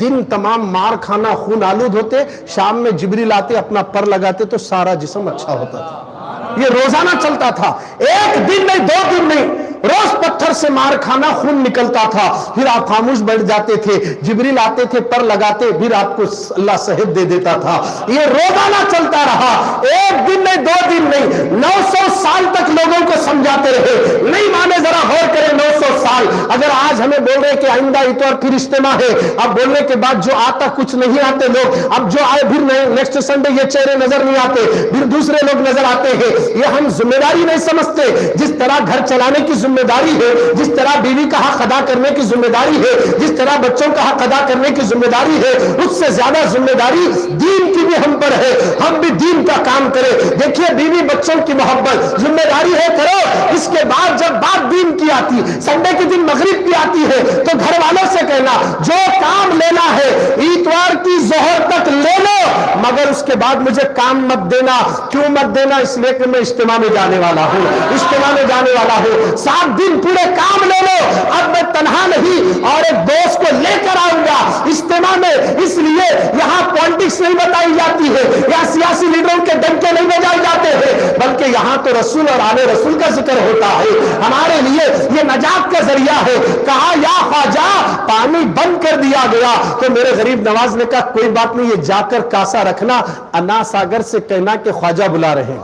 دن تمام مار کھانا، خون آلود ہوتے، شام میں جبریل آتے اپنا پر لگاتے تو سارا جسم اچھا ہوتا تھا۔ یہ روزانہ چلتا تھا، ایک دن نہیں، 2 دن نہیں، روز پتھر سے مار کھانا، خون نکلتا تھا، پھر آپ خاموش بیٹھ جاتے تھے، جبریل آتے تھے پر لگاتے، پھر آپ کو اللہ صحت دے دیتا تھا۔ یہ روزانہ چلتا رہا، ایک دن نہیں، 2 دن نہیں، 900 سال تک لوگوں کو سمجھاتے رہے، نہیں مانے۔ ذرا غور کریں، 900 سال۔ اگر آج ہمیں بول رہے کہ آئندہ اتوار پھر اجتماع ہے، اب بولنے کے بعد جو آتا کچھ نہیں آتے لوگ، اب جو آئے پھر نیکسٹ سنڈے یہ چہرے نظر نہیں آتے، پھر دوسرے لوگ نظر آتے ہیں، یہ ہم ذمہ داری نہیں سمجھتے۔ جس طرح گھر چلانے کی ذمہ داری ہے، جس طرح بیوی کا حق ادا کرنے کی ذمہ داری ہے، جس طرح بچوں کا حق ادا کرنے کی ذمہ داری ہے، اس سے زیادہ ذمہ داری دین کی بھی ہم پر ہے، ہم بھی دین کا کام کریں۔ دیکھیے بیوی بچوں کی محبت ذمہ داری ہے، کرو، اس کے بعد جب بات دین کی آتی، سنڈے کے دن مغرب کی آتی ہے تو گھر والوں سے کہنا جو کام لینا ہے اتوار کی ظہر تک لے لو، مگر اس کے بعد مجھے کام مت دینا۔ کیوں مت دینا؟ اس لیے کہ میں اجتماع میں جانے والا ہوں، اجتماع میں جانے والا ہوں، 7 دن پورے کام لے لو، اب میں تنہا نہیں اور ایک دوست کو لے کر آؤں گا اجتماع میں۔ اس لیے یہاں پالیٹکس نہیں بتائی جاتی ہے، یا سیاسی لیڈروں کے ڈنکے نہیں بجائے جاتے ہیں، بلکہ یہاں تو رسول اور آل رسول کا ذکر ہوتا ہے۔ ہمارے لیے یہ نجات کا ذریعہ ہے۔ کہا یا خواجہ پانی بند کر دیا گیا تو میرے غریب نواز نے کہا کوئی بات نہیں، یہ جا کر کاسا رکھنا، انا ساگر سے کہنا کہ خواجہ بلا رہے ہیں۔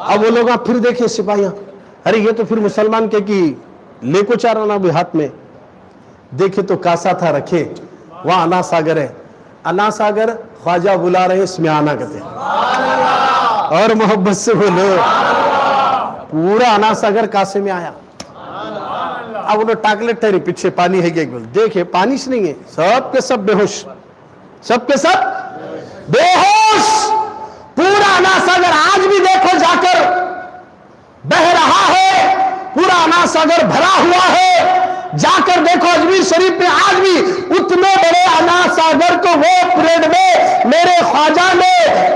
اب وہ لوگ پھر دیکھیں سپاہیاں، ارے یہ تو پھر مسلمان کہ لے کو چارانا بھی ہاتھ میں، دیکھے تو کاسا تھا رکھے، وہاں انا ساگر ہے، انا ساگر خواجہ بلا رہے ہیں، اس میں آنا کہتے ہیں، اور محبت سے بولو پورا انا ساگر کاسے میں آیا. اب انہوں ٹاکلٹ ٹھہری پیچھے پانی ہے کہ دیکھے پانی سے نہیں ہے، سب کے سب بے ہوش، سب کے سب بے ہوش. پورا انا ساگر آج بھی دیکھو جا کر بہ رہا ہے، پورا انا ساگر بھرا ہوا ہے. جا کر دیکھو اجمیر شریف میں آج بھی اتنے بڑے انا ساگر کو وہ پریڈ میں میرے خواجہ نے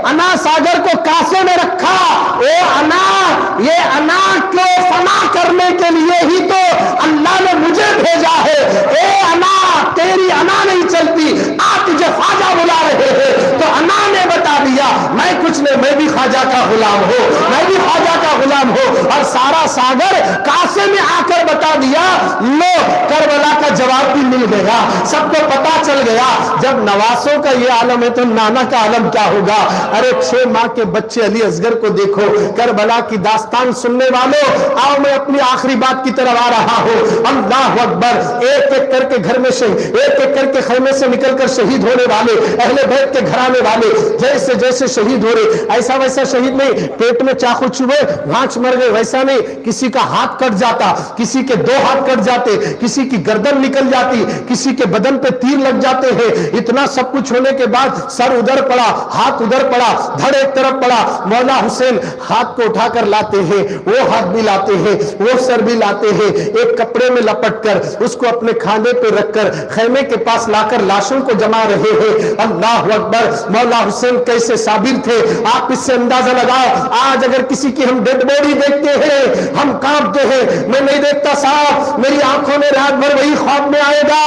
انا ساگر کو کاسے میں رکھا. یہ انا کو فنا کرنے کے لیے ہی تو اللہ نے مجھے بھیجا ہے. اے انا تیری انا نہیں چلتی، آپ تجھے خواجہ بلا رہے ہیں تو انا نے بتا دیا میں کچھ نہیں، میں بھی خواجہ کا غلام ہوں، میں بھی خواجہ کا غلام ہوں. اور سارا ساگر کاسے میں آ کر بتا دیا. لو کربلا کا جواب بھی مل گیا، سب کو پتا چل گیا. جب نواسوں کا یہ عالم ہے تو نانا کا عالم کیا ہوگا. ارے 6 ماہ کے بچے علی اصغر کو دیکھو. کربلا کی داستان سننے والوں آؤ میں اپنی آخری بات کی طرف آ رہا ہوں. اللہ اکبر. ایک ایک کر کے گھر میں سے، ایک ایک کر کے خیمے سے نکل کر شہید ہونے والے اہل بیت کے گھرانے والے جیسے جیسے شہید ہو رہے، ایسا ویسا شہید نہیں پیٹ میں چاقو چبھے وانچ مر گئے، ویسا نہیں. کسی کا ہاتھ کٹ جاتا، کسی کے 2 ہاتھ کٹ جاتے، کسی کی گردن نکل جاتی، کسی کے بدن پہ تیر لگ جاتے ہیں. اتنا سب کچھ ہونے کے بعد سر ادھر پڑا، ہاتھ ادھر پڑا، دھڑ ایک طرف پڑا. مولا حسین ہاتھ کو اٹھا کر لاتے ہیں، وہ ہاتھ بھی لاتے ہیں، وہ سر بھی لاتے ہیں، ایک کپڑے میں لپٹ کر اس کو اپنے کھانے پہ رکھ کر خیمے کے پاس لا کر لاشوں کو جما رہے ہیں. اللہ اکبر. مولا حسین کیسے صابر تھے آپ اس سے اندازہ لگاؤ. آج اگر کسی کی ہم ڈیڈ باڈی دیکھتے ہیں ہم کانپتے ہیں. میں نہیں دیکھتا صاحب، میری آنکھوں میں رات بھر وہی خواب میں آئے گا.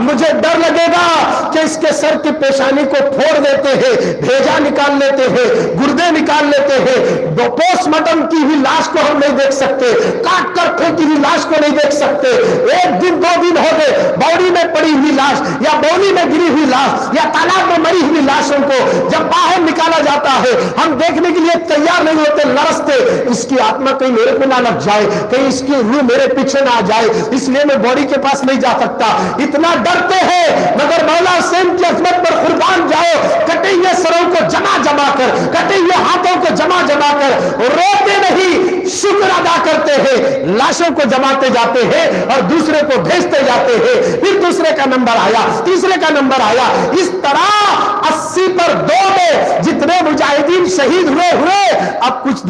مجھے ڈر لگے گا کہ اس کے سر کی پیشانی کو پھوڑ دیتے ہیں، بھیجا نکال لیتے ہیں، گردے نکال لیتے ہیں. پوسٹ مارٹم کی ہوئی لاش کو ہم نہیں دیکھ سکتے، کاٹ کر پھینکی ہوئی لاش کو نہیں دیکھ سکتے. 1 دن 2 دن ہو گئے باڈی میں پڑی ہوئی لاش یا بولی میں گری ہوئی لاش یا تالاب میں مری ہوئی لاشوں کو جب باہر نکالا جاتا ہے ہم دیکھنے کے لیے تیار نہیں ہوتے، لرزتے. اس کی آتما کہیں میرے پہ نہ لگ جائے، کہیں اس کی روح میرے پیچھے نہ آ جائے، اس لیے میں باڈی کے پاس نہیں جا سکتا. اتنا ڈرتے ہیں. مگر مولا حسین کی عظمت پر قربان جاؤ، کٹے ہوئے سروں کو جمع جمع کر، کٹے ہوئے ہاتھوں کو جمع جمع کر روتے نہیں، شکر ادا کرتے ہیں. لاشوں کو جماتے جاتے ہیں اور دوسرے کو بھیجتے جاتے ہیں. پھر دوسرے کا نمبر آیا، تیسرے کا نمبر آیا. اس طرح 80 پر 2 میں جتنے مجاہدین شہید ہوئے. اب کچھ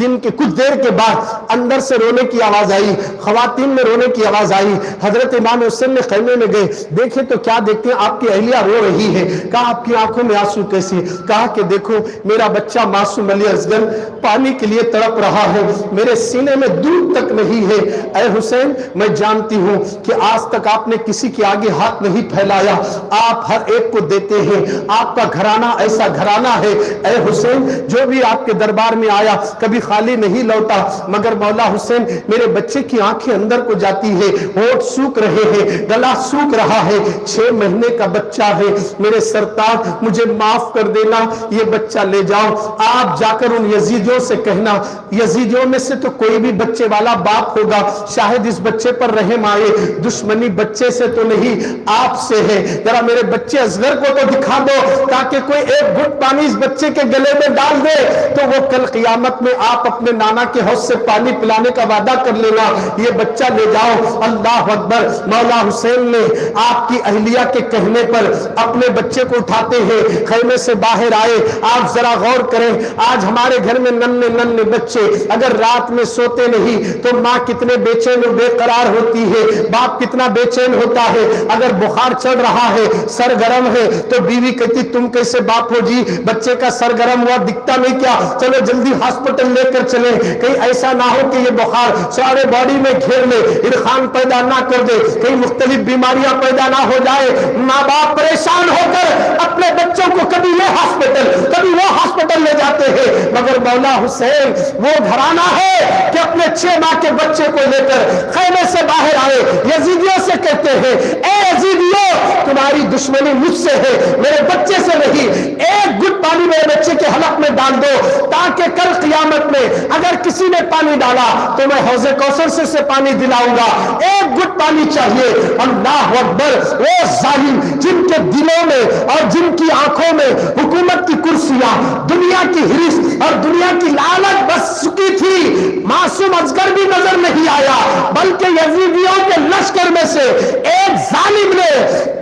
دیر کے بعد اندر سے رونے کی آواز آئی، خواتین میں رونے کی آواز آئی. حضرت امام حسین نے خیمے میں گئے، دیکھے تو کیا دیکھتے ہیں آپ کی اہلیہ رو رہی ہے. کہا آپ کی آنکھوں میں آنسو کیسے؟ کہا کہ دیکھو میرا بچہ معصوم علی اصغر پانی کے لیے تڑپ رہا ہے، میرے سینے میں دودھ تک نہیں ہے. اے حسین میں جانتی ہوں کہ آج تک آپ نے کسی کے آگے ہاتھ نہیں پھیلایا، آپ ہر ایک کو دیتے ہیں، آپ کا گھرانہ ایسا گھرانہ ہے. اے حسین جو بھی آپ کے دربار میں آیا کبھی خالی نہیں لوٹا. مگر مولا حسین میرے بچے کی آنکھیں اندر کو جاتی ہے، ہونٹ سوکھ رہے ہیں، گلا سوکھ رہا ہے، 6 مہینے کا بچہ ہے. میرے سرتاج مجھے معاف کر دینا، یہ بچہ لے جاؤ. آپ جا کر ان یزیدیوں سے کہنا، یزیدیوں میں سے تو کوئی بھی بچے والا باپ ہوگا، شاید اس بچے پر رحم آئے. دشمنی بچے سے تو نہیں آپ سے ہے. ذرا میرے بچے اصغر کو تو دکھا دو تاکہ کوئی ایک گھٹ پانی اس بچے کے گلے میں ڈال دے تو وہ کل قیامت میں آپ اپنے نانا کے حوض سے پانی پلانے کا وعدہ کر لینا. یہ بچہ لے جاؤ. اللہ اکبر. مولا حسین نے آپ کی اہلیہ کے کہنے پر اپنے بچے کو اٹھاتے ہیں، خیمے سے باہر آئے. آپ ذرا غور کریں، آج ہمارے گھر میں ننھے ننھے بچے اگر رات میں سوتے نہیں تو ماں کتنے بے چین و بے قرار ہوتی ہے، باپ کتنا بے چین ہوتا ہے. اگر بخار چڑھ رہا ہے، سر گرم ہے تو بیوی کہتی تم کیسے باپ ہو جی، بچے کا سر گرم ہوا دکھتا نہیں کیا، چلو جلدی ہاسپٹل لے کر چلیں، کہیں ایسا نہ ہو کہ یہ بخار سارے باڈی میں گھیر لے، ارخان پیدا نہ کر دے، کہیں مختلف بیماریاں پیدا نہ ہو جائے. ماں باپ پریشان ہو کر اپنے بچوں کو کبھی یہ ہاسپٹل کبھی وہ ہاسپٹل لے جاتے ہیں. مگر مولا حسین وہ گھرانہ ہے کہ اپنے 6 ماہ کے بچے کو لے کر خیمے سے باہر آئے. یزیدیوں سے کہتے ہیں اے یزیدیوں تمہاری دشمنی مجھ سے ہے، میرے بچے سے نہیں. ایک گھٹ پانی میرے بچے کے حلق میں ڈال دو تاکہ کل قیامت میں اگر کسی نے پانی ڈالا تو میں حوض کوثر سے اسے پانی دلاؤں گا. ایک گھٹ پانی چاہیے. اللہ اکبر. وہ ظالم جن کے دلوں میں اور جن کی آنکھوں میں حکومت کی کرسیاں، دنیا کی ہرس اور دنیا کی لالچ بس چکی تھی، معصوم اصغر بھی نظر نہیں آیا، بلکہ یزیدیوں کے لشکر میں سے ایک ظالم نے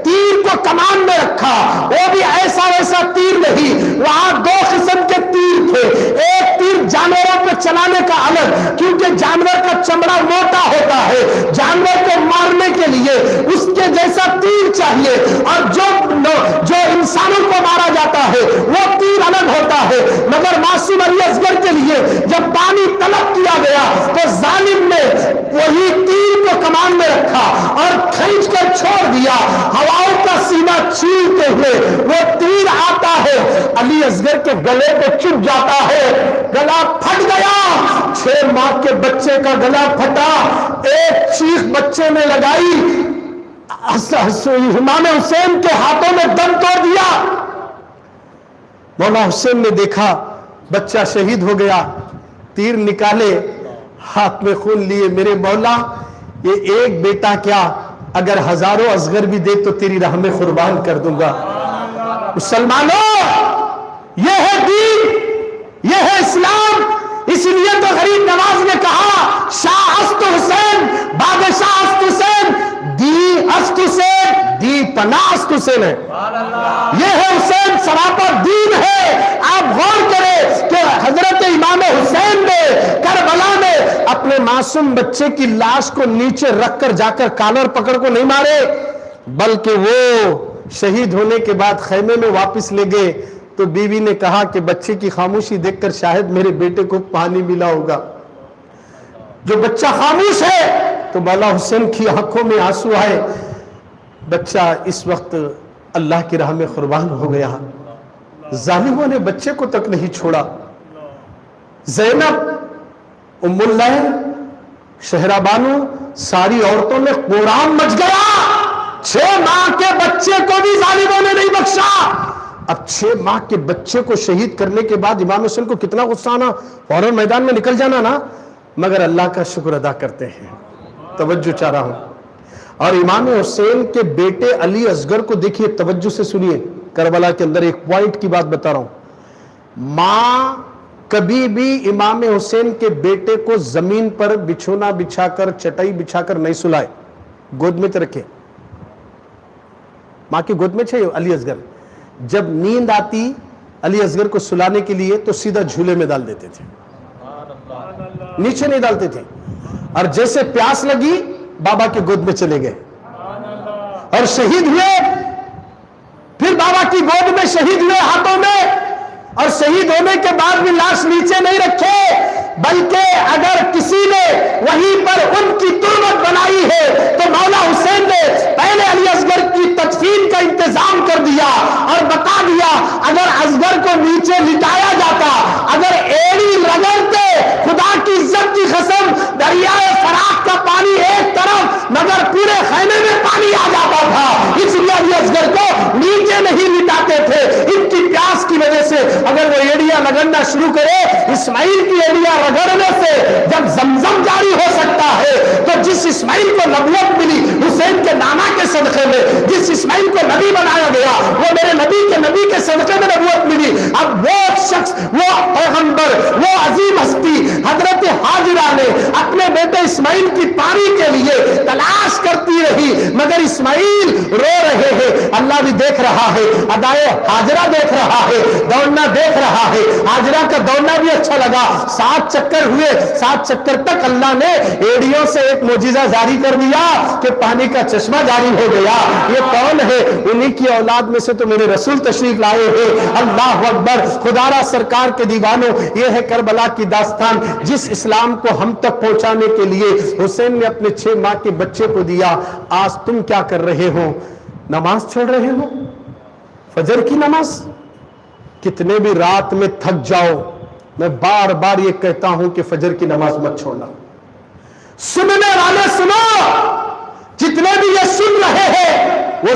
تیر کو کمان میں رکھا. وہ بھی ایسا ویسا تیر نہیں، وہاں دو قسم کے تیر تھے. ایک تیر جانوروں پہ چلانے کا الگ، کیونکہ جانور کا چمڑا موٹا ہوتا ہے، جانور کو مارنے کے لیے اس کے جیسا تیر چاہیے، اور جو انسانوں کو مارا جاتا ہے وہ تیر الگ ہوتا ہے. مگر معصوم علی اصغر کے لیے جب پانی طلب کیا گیا تو ظالم نے وہی تیر کو کمان میں رکھا اور کھینچ کر چھوڑ دیا. ہواؤں کا سینہ چیرتے ہوئے وہ تیر آتا ہے، علی اصغر کے گلے کو چپ جاتا ہے، گلا پھٹ گیا. 6 ماہ کے بچے کا گلا پھٹا. ایک چیخ بچے نے لگائی، امام حسین کے ہاتھوں میں دم توڑ دیا. مولا حسین نے دیکھا بچہ شہید ہو گیا، تیر نکالے، ہاتھ میں خون لیے. میرے مولا یہ ایک بیٹا کیا، اگر ہزاروں اصغر بھی دے تو تیری راہ میں قربان کر دوں گا. مسلمانوں، یہ ہے دین، یہ ہے اسلام. اس لیے تو غریب نواز نے کہا شاہ است حسین، بادشاہ است حسین، دی است حسین، دی پناہ است حسین ہے. یہ ہے حسین، سراپا دین ہے. آپ غور کریں کہ حضرت امام حسین نے کربلا میں اپنے معصوم بچے کی لاش کو نیچے رکھ کر جا کر کالر پکڑ کو نہیں مارے، بلکہ وہ شہید ہونے کے بعد خیمے میں واپس لے گئے تو بیوی نے کہا کہ بچے کی خاموشی دیکھ کر شاید میرے بیٹے کو پانی ملا ہوگا. جو بچہ خاموش ہے تو مولا حسین کی آنکھوں میں آنسو آئے. بچہ اس وقت اللہ کی راہ میں قربان ہو گیا. ظالموں نے بچے کو تک نہیں چھوڑا. زینب، ام اللیل، شہرہ بانو، ساری عورتوں میں قرآن مچ گیا. 6 ماہ کے بچے کو بھی ظالموں نے نہیں بخشا. اب 6 ماہ کے بچے کو شہید کرنے کے بعد امام حسین کو کتنا غصہ آنا، فوراً میدان میں نکل جانا نا، مگر اللہ کا شکر ادا کرتے ہیں. توجہ چاہ رہا ہوں. اور امام حسین کے بیٹے علی اصغر کو دیکھیے، توجہ سے سنیے. کربلا کے اندر ایک پوائنٹ کی بات بتا رہا ہوں. ماں کبھی بھی امام حسین کے بیٹے کو زمین پر بچھونا بچھا کر، چٹائی بچھا کر نہیں سلائے، گود میں رکھے. ماں کی گود میں چھے علی اصغر. جب نیند آتی علی اصغر کو سلانے کے لیے تو سیدھا جھولے میں ڈال دیتے تھے، نیچے نہیں ڈالتے تھے. اور جیسے پیاس لگی بابا کے گود میں چلے گئے اور شہید ہوئے. پھر بابا کی گود میں شہید ہوئے ہاتھوں میں، اور شہید ہونے کے بعد بھی لاش نیچے نہیں رکھے، بلکہ اگر کسی نے وہیں پر ان کی تربت بنائی ہے تو مولا حسین نے پہلے علی اصغر کی تدفین کا انتظام کر دیا اور بتا دیا اگر اصغر کو نیچے لٹایا جاتا، اگر ایڑی رگڑتے، خدا کی عزت کی قسم دریائے فرات کا پانی ایک طرف مگر پورے خیمے میں پانی آ جاتا تھا. اس لیے علی اصغر کو نیچے نہیں لٹاتے تھے. ان کی پیاس کی وجہ سے اگر وہ ایڑیاں رگڑنا شروع کرے، اسماعیل کی ایڑیاں رگڑنے سے جب زمزم جاری ہو سکتا ہے تو جس اسماعیل کو نبوت ملی حسین کے نانا کے صدقے میں، جس اسماعیل کو نبی بنایا گیا وہ میرے نبی کے صدقے میں نبوت ملی. اب وہ شخص، وہ پیغمبر، وہ عظیم ہستی حضرت حاجرہ نے اپنے بیٹے اسماعیل کی پاری کے لیے تلاش کرتی رہی، مگر اسماعیل رو رہے ہیں. اللہ بھی دیکھ رہا ہے، ادائے حاجرہ دیکھ رہا ہے، دوڑنا دیکھ رہا ہے. حاجرہ کا دوڑنا بھی اچھا لگا. 7 چکر ہوئے، 7 چکر تک اللہ نے ایڑیوں سے ایک معجزہ جاری کر دیا کہ پانی کا چشمہ جاری ہو گیا. یہ کون ہے؟ انہی کی اولاد میں سے تو میرے رسول تشریف لائے ہیں. اللہ اکبر. خدا را سرکار کے دیوانوں، یہ ہے کربلا کی داستان جس اسلام کو ہم تک پہنچانے کے لیے حسین نے اپنے 6 ماہ کے بچے کو دیا. آج تم کیا کر رہے ہو؟ نماز چھوڑ رہے ہو، فجر کی نماز. کتنے بھی رات میں تھک جاؤ، میں بار بار یہ کہتا ہوں کہ فجر کی نماز مت چھوڑنا. سننے والے سنو، جتنے بھی یہ سن رہے ہیں وہ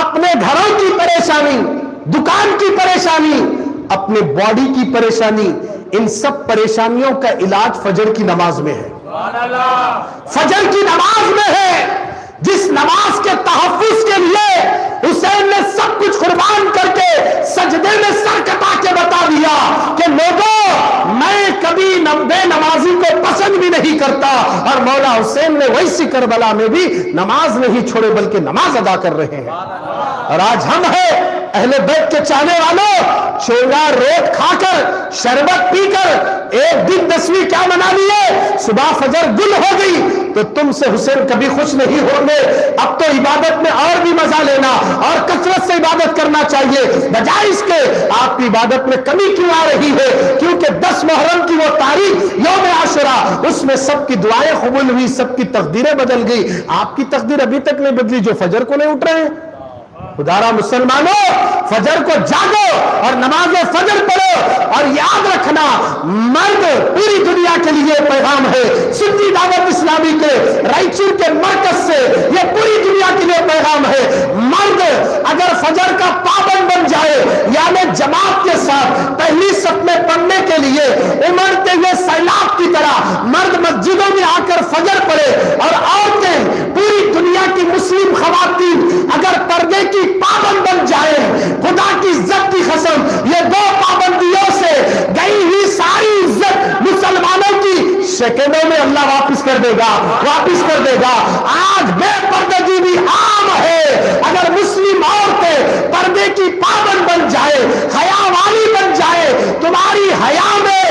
اپنے گھروں کی پریشانی, دکان کی پریشانی, اپنے باڈی کی پریشانی, ان سب پریشانیوں کا علاج فجر کی نماز میں ہے. فجر کی نماز میں ہے, جس نماز کے تحفظ کے لیے حسین نے سب کچھ قربان کر کے سجدے میں سر کٹا کے بتا دیا کہ لوگوں میں کبھی بے نمازی کو پسند بھی نہیں کرتا, اور مولا حسین نے ویسی کربلا میں بھی نماز نہیں چھوڑے بلکہ نماز ادا کر رہے ہیں. اور آج ہم ہیں اہل بیت کے چاہنے والوں, چونگا روٹ کھا کر شربت پی کر ایک دن 10ویں کیا منا لیے, صبح فجر گل ہو گئی تو تم سے حسین کبھی خوش نہیں ہوں گے. اب تو عبادت میں اور بھی مزہ لینا اور کثرت سے عبادت کرنا چاہیے, بجائے اس کے آپ کی عبادت میں کمی کیوں آ رہی ہے؟ کیونکہ 10 محرم کی وہ تاریخ یوم عاشورہ, اس میں سب کی دعائیں قبول ہوئی, سب کی تقدیریں بدل گئی. آپ کی تقدیر ابھی تک نہیں بدلی جو فجر کو نہیں اٹھ رہے ہیں. خدارا مسلمانوں, فجر کو جاگو اور نماز فجر پڑھو, اور یاد رکھنا مرد پوری دنیا کے لیے پیغام ہے. سنی دعوت اسلامی کے رائچور کے مرکز سے یہ پوری دنیا کے لیے پیغام ہے. مرد اگر فجر کا پابند بن جائے, یعنی جماعت کے ساتھ پہلی صف میں پڑھنے کے لیے امڑتے ہوئے سیلاب کی طرح مرد مسجدوں میں آ کر فجر پڑھے, اور عورتیں پوری دنیا کی مسلم خواتین اگر پردے کی پابند بن جائے, خدا کی عزت کی قسم یہ 2 پابندیوں سے گئی ہوئی ساری عزت مسلمانوں کی سیکنڈوں میں اللہ واپس کر دے گا, واپس کر دے گا. آج بے پردگی بھی عام ہے. اگر مسلم عورتیں پردے کی پابند بن جائے, حیا والی بن جائے, تمہاری حیا میں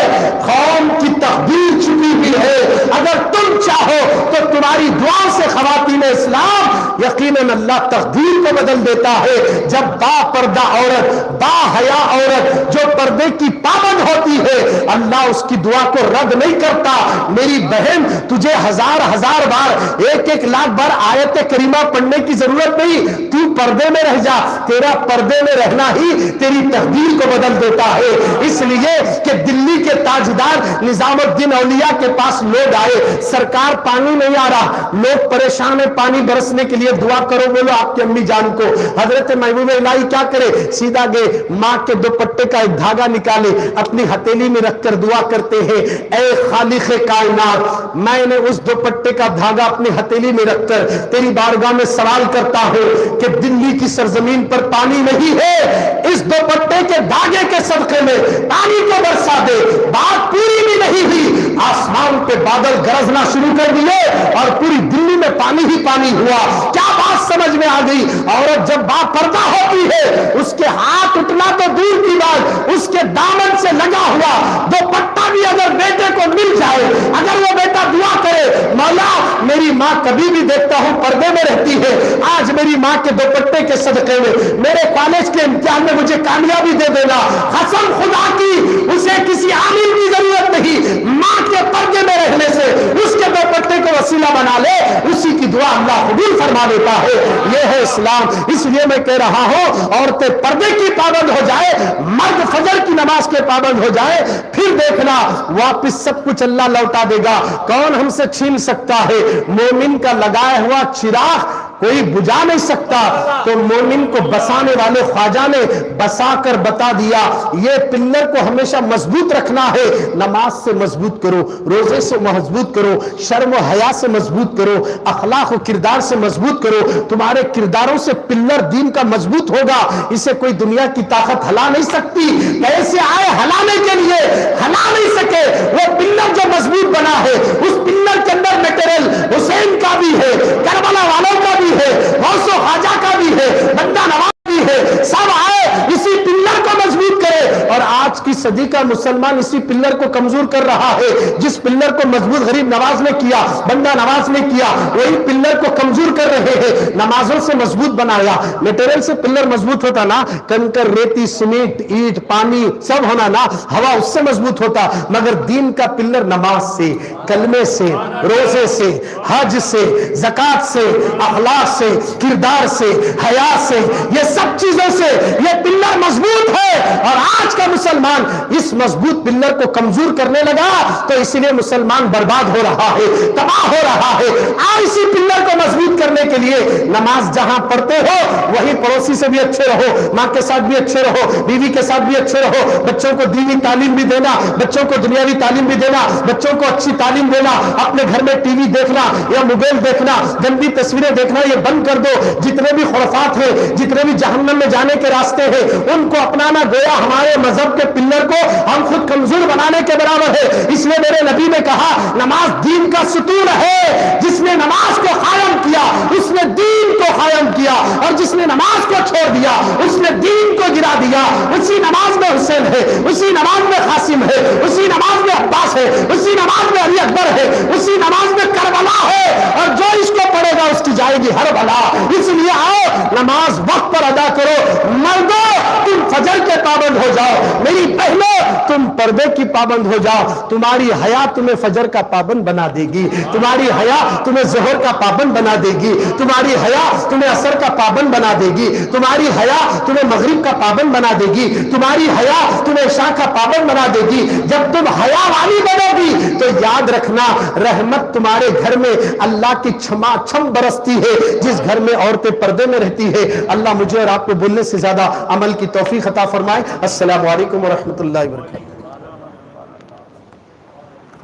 قوم کی تقدیر چھپی ہوئی ہے. اگر تم چاہو تو تمہاری دعاؤں سے خواتین اسلام یقیناً اللہ تقدیر کو بدل دیتا ہے. جب با پردہ عورت, با حیا عورت جو پردے کی پابند ہوتی ہے, اللہ اس کی دعا کو رد نہیں کرتا. میری بہن تجھے ہزار بار 1 لاکھ بار آیت کریمہ پڑھنے کی ضرورت نہیں, تو پردے میں رہ جا, تیرا پردے میں رہنا ہی تیری تقدیر کو بدل دیتا ہے. اس لیے کہ دلی کے تاجدار نظام الدین اولیاء کے پاس لوگ آئے, سرکار پانی نہیں آ رہا, لوگ پریشان ہیں, پانی برسنے کے لیے دعا کرو, بولو آپ کی امی جان کو. حضرت محبوب الہی کیا کرے, سیدھا گئے ماں کے دوپٹے کا ایک دھاگا نکالے, اپنی ہتھیلی میں رکھ کر دعا کرتے ہیں, اے خالق کائنات, میں نے اس دوپٹے کا دھاگا اپنی ہتھیلی میں رکھ کر تیری بارگاہ میں سوال کرتا ہوں کہ دلی کی سرزمین پر پانی نہیں ہے, اس دوپٹے کے دھاگے کے صدقے میں پانی کو برسا دے. بات پوری بھی نہیں ہوئی, آسمان پہ بادل گرجنا شروع کر دیے اور پوری دلی میں پانی ہی پانی ہوا. کیا بات سمجھ میں آ گئی؟ عورت جب با پردہ ہوتی ہے, اس کے ہاتھ اٹھنا تو دور کی بات, اس کے دامن سے لگا ہوا دوپٹہ بھی اگر بیٹے کو مل جائے, اگر وہ بیٹا دعا کرے مولا میری ماں کبھی بھی دیکھتا ہوں پردے میں رہتی ہے, آج میری ماں کے دوپٹے کے صدقے میں میرے کالج کے امتحان میں مجھے کامیابی دے دینا, قسم خدا کی اسے کسی عامل کی ضرورت نہیں, ماں کے پردے میں رہنے سے اس کے دوپٹے کو وسیلہ بنا لے, اسی کی دعا اللہ قبول فرما دیتا ہے. یہ ہے اسلام. اس لیے میں کہہ رہا ہوں عورتیں پردے کی پابند ہو جائے, مرد فجر کی نماز کے پابند ہو جائے, پھر دیکھنا واپس سب کچھ اللہ لوٹا دے گا. کون ہم سے چھین سکتا ہے؟ مومن کا لگایا ہوا چراغ کوئی بجھا نہیں سکتا, تو مومن کو بسانے والے خواجہ نے بسا کر بتا دیا یہ پلر کو ہمیشہ مضبوط رکھنا ہے. نماز سے مضبوط کرو, روزے سے مضبوط کرو, شرم و حیا سے مضبوط کرو, اخلاق و کردار سے مضبوط کرو. تمہارے کرداروں سے پلر دین کا مضبوط ہوگا, اسے کوئی دنیا کی طاقت ہلا نہیں سکتی. کیسے آئے ہلانے کے لیے, ہلا نہیں سکے. وہ پلر جو مضبوط بنا ہے اس پلر کے اندر میٹیریل حسین کا بھی ہے, کربلا والوں کا بھی ہے, غوث و خواجہ کا بھی ہے, بندہ نواز بھی ہے, سب آئے اسی پلر کو مضبوط کرے. اور آج کی صدی کا مسلمان اسی پلر کو کمزور کر رہا ہے. جس پلر کو مضبوط غریب نواز نے کیا, بندہ نواز نے کیا, وہی پلر کو کمزور کر رہے ہیں. نمازوں سے مضبوط بنایا, میٹیریل سے پلر مضبوط ہوتا نا, کنکر, ریتی, سیمنٹ, اینٹ, پانی سب ہونا نا, ہوا اس سے مضبوط ہوتا. مگر دین کا پلر نماز سے, کلمے سے, روزے سے, حج سے, زکات سے, اخلاق سے, کردار سے, حیا سے, یہ سب چیزوں سے یہ پلر مضبوط ہے. اور آج کا مسلمان اس مضبوط پلر کو کمزور کرنے لگا تو اسی لیے مسلمان برباد ہو رہا ہے, تباہ ہو رہا ہے. آج اسی پلر کو مضبوط کرنے کے لیے نماز جہاں پڑھتے ہو وہی پڑوسی سے بھی اچھے رہو، ماں کے ساتھ بھی اچھے رہو، بیوی کے ساتھ بھی اچھے رہو، بچوں کو دینی تعلیم بھی دینا، بچوں کو دنیاوی تعلیم بھی دینا، بچوں کو اچھی تعلیم دینا۔ اپنے گھر میں ٹی وی دیکھنا یا موبائل دیکھنا، گندی تصویریں دیکھنا یہ بند کر دو۔ جتنے بھی خرافات ہیں، جتنے بھی جہنم میں جانے کے راستے ہیں، ان کو اپنانا گویا ہمارے مذہب کے پلر کو ہم خود کمزور بنانے کے برابر ہے۔ اس لیے میرے نبی نے کہا نماز دین کا ستون ہے، جس نے نماز کو قائم کیا اس نے دین کو قائم کیا، اور جس نے نماز کو چھوڑ دیا اس نے دین کو گرا دیا۔ اسی نماز میں حسین ہے، اسی نماز میں قاسم ہے، اسی نماز میں عباس ہے، اسی نماز میں علی اکبر ہے، اسی نماز میں کربلا ہے، اور جو اس کو پڑھے گا اس کی جائے گی ہر بلا۔ اس لیے آؤ نماز وقت پر ادا کرو۔ مردوں تم فجر کے پابند ہو جاؤ، میری بہنوں تم پردے کی پابند ہو جاؤ۔ تمہاری حیا تمہیں فجر کا پابند بنا دے گی، تمہاری حیا تمہیں ظہر کا پابند بنا دے گی، تمہاری حیا تمہیں عصر کا پابند بنا دے گی، تمہاری حیا تمہیں مغرب کا پابند بنا دے گی، تمہاری حیا تمہیں عشاء کا پابند بنا دے گی۔ جب تم حیا والی بنو گی تو یاد رکھنا رحمت تمہارے گھر میں اللہ کی چھما چھم برستی ہے۔ جس گھر میں عورتیں پردے میں رہتی ہے اللہ مجھے اور آپ کو بولنے سے زیادہ عمل کی توفیق عطا فرمائے۔ السلام علیکم ورحمۃ اللہ وبرکاتہ۔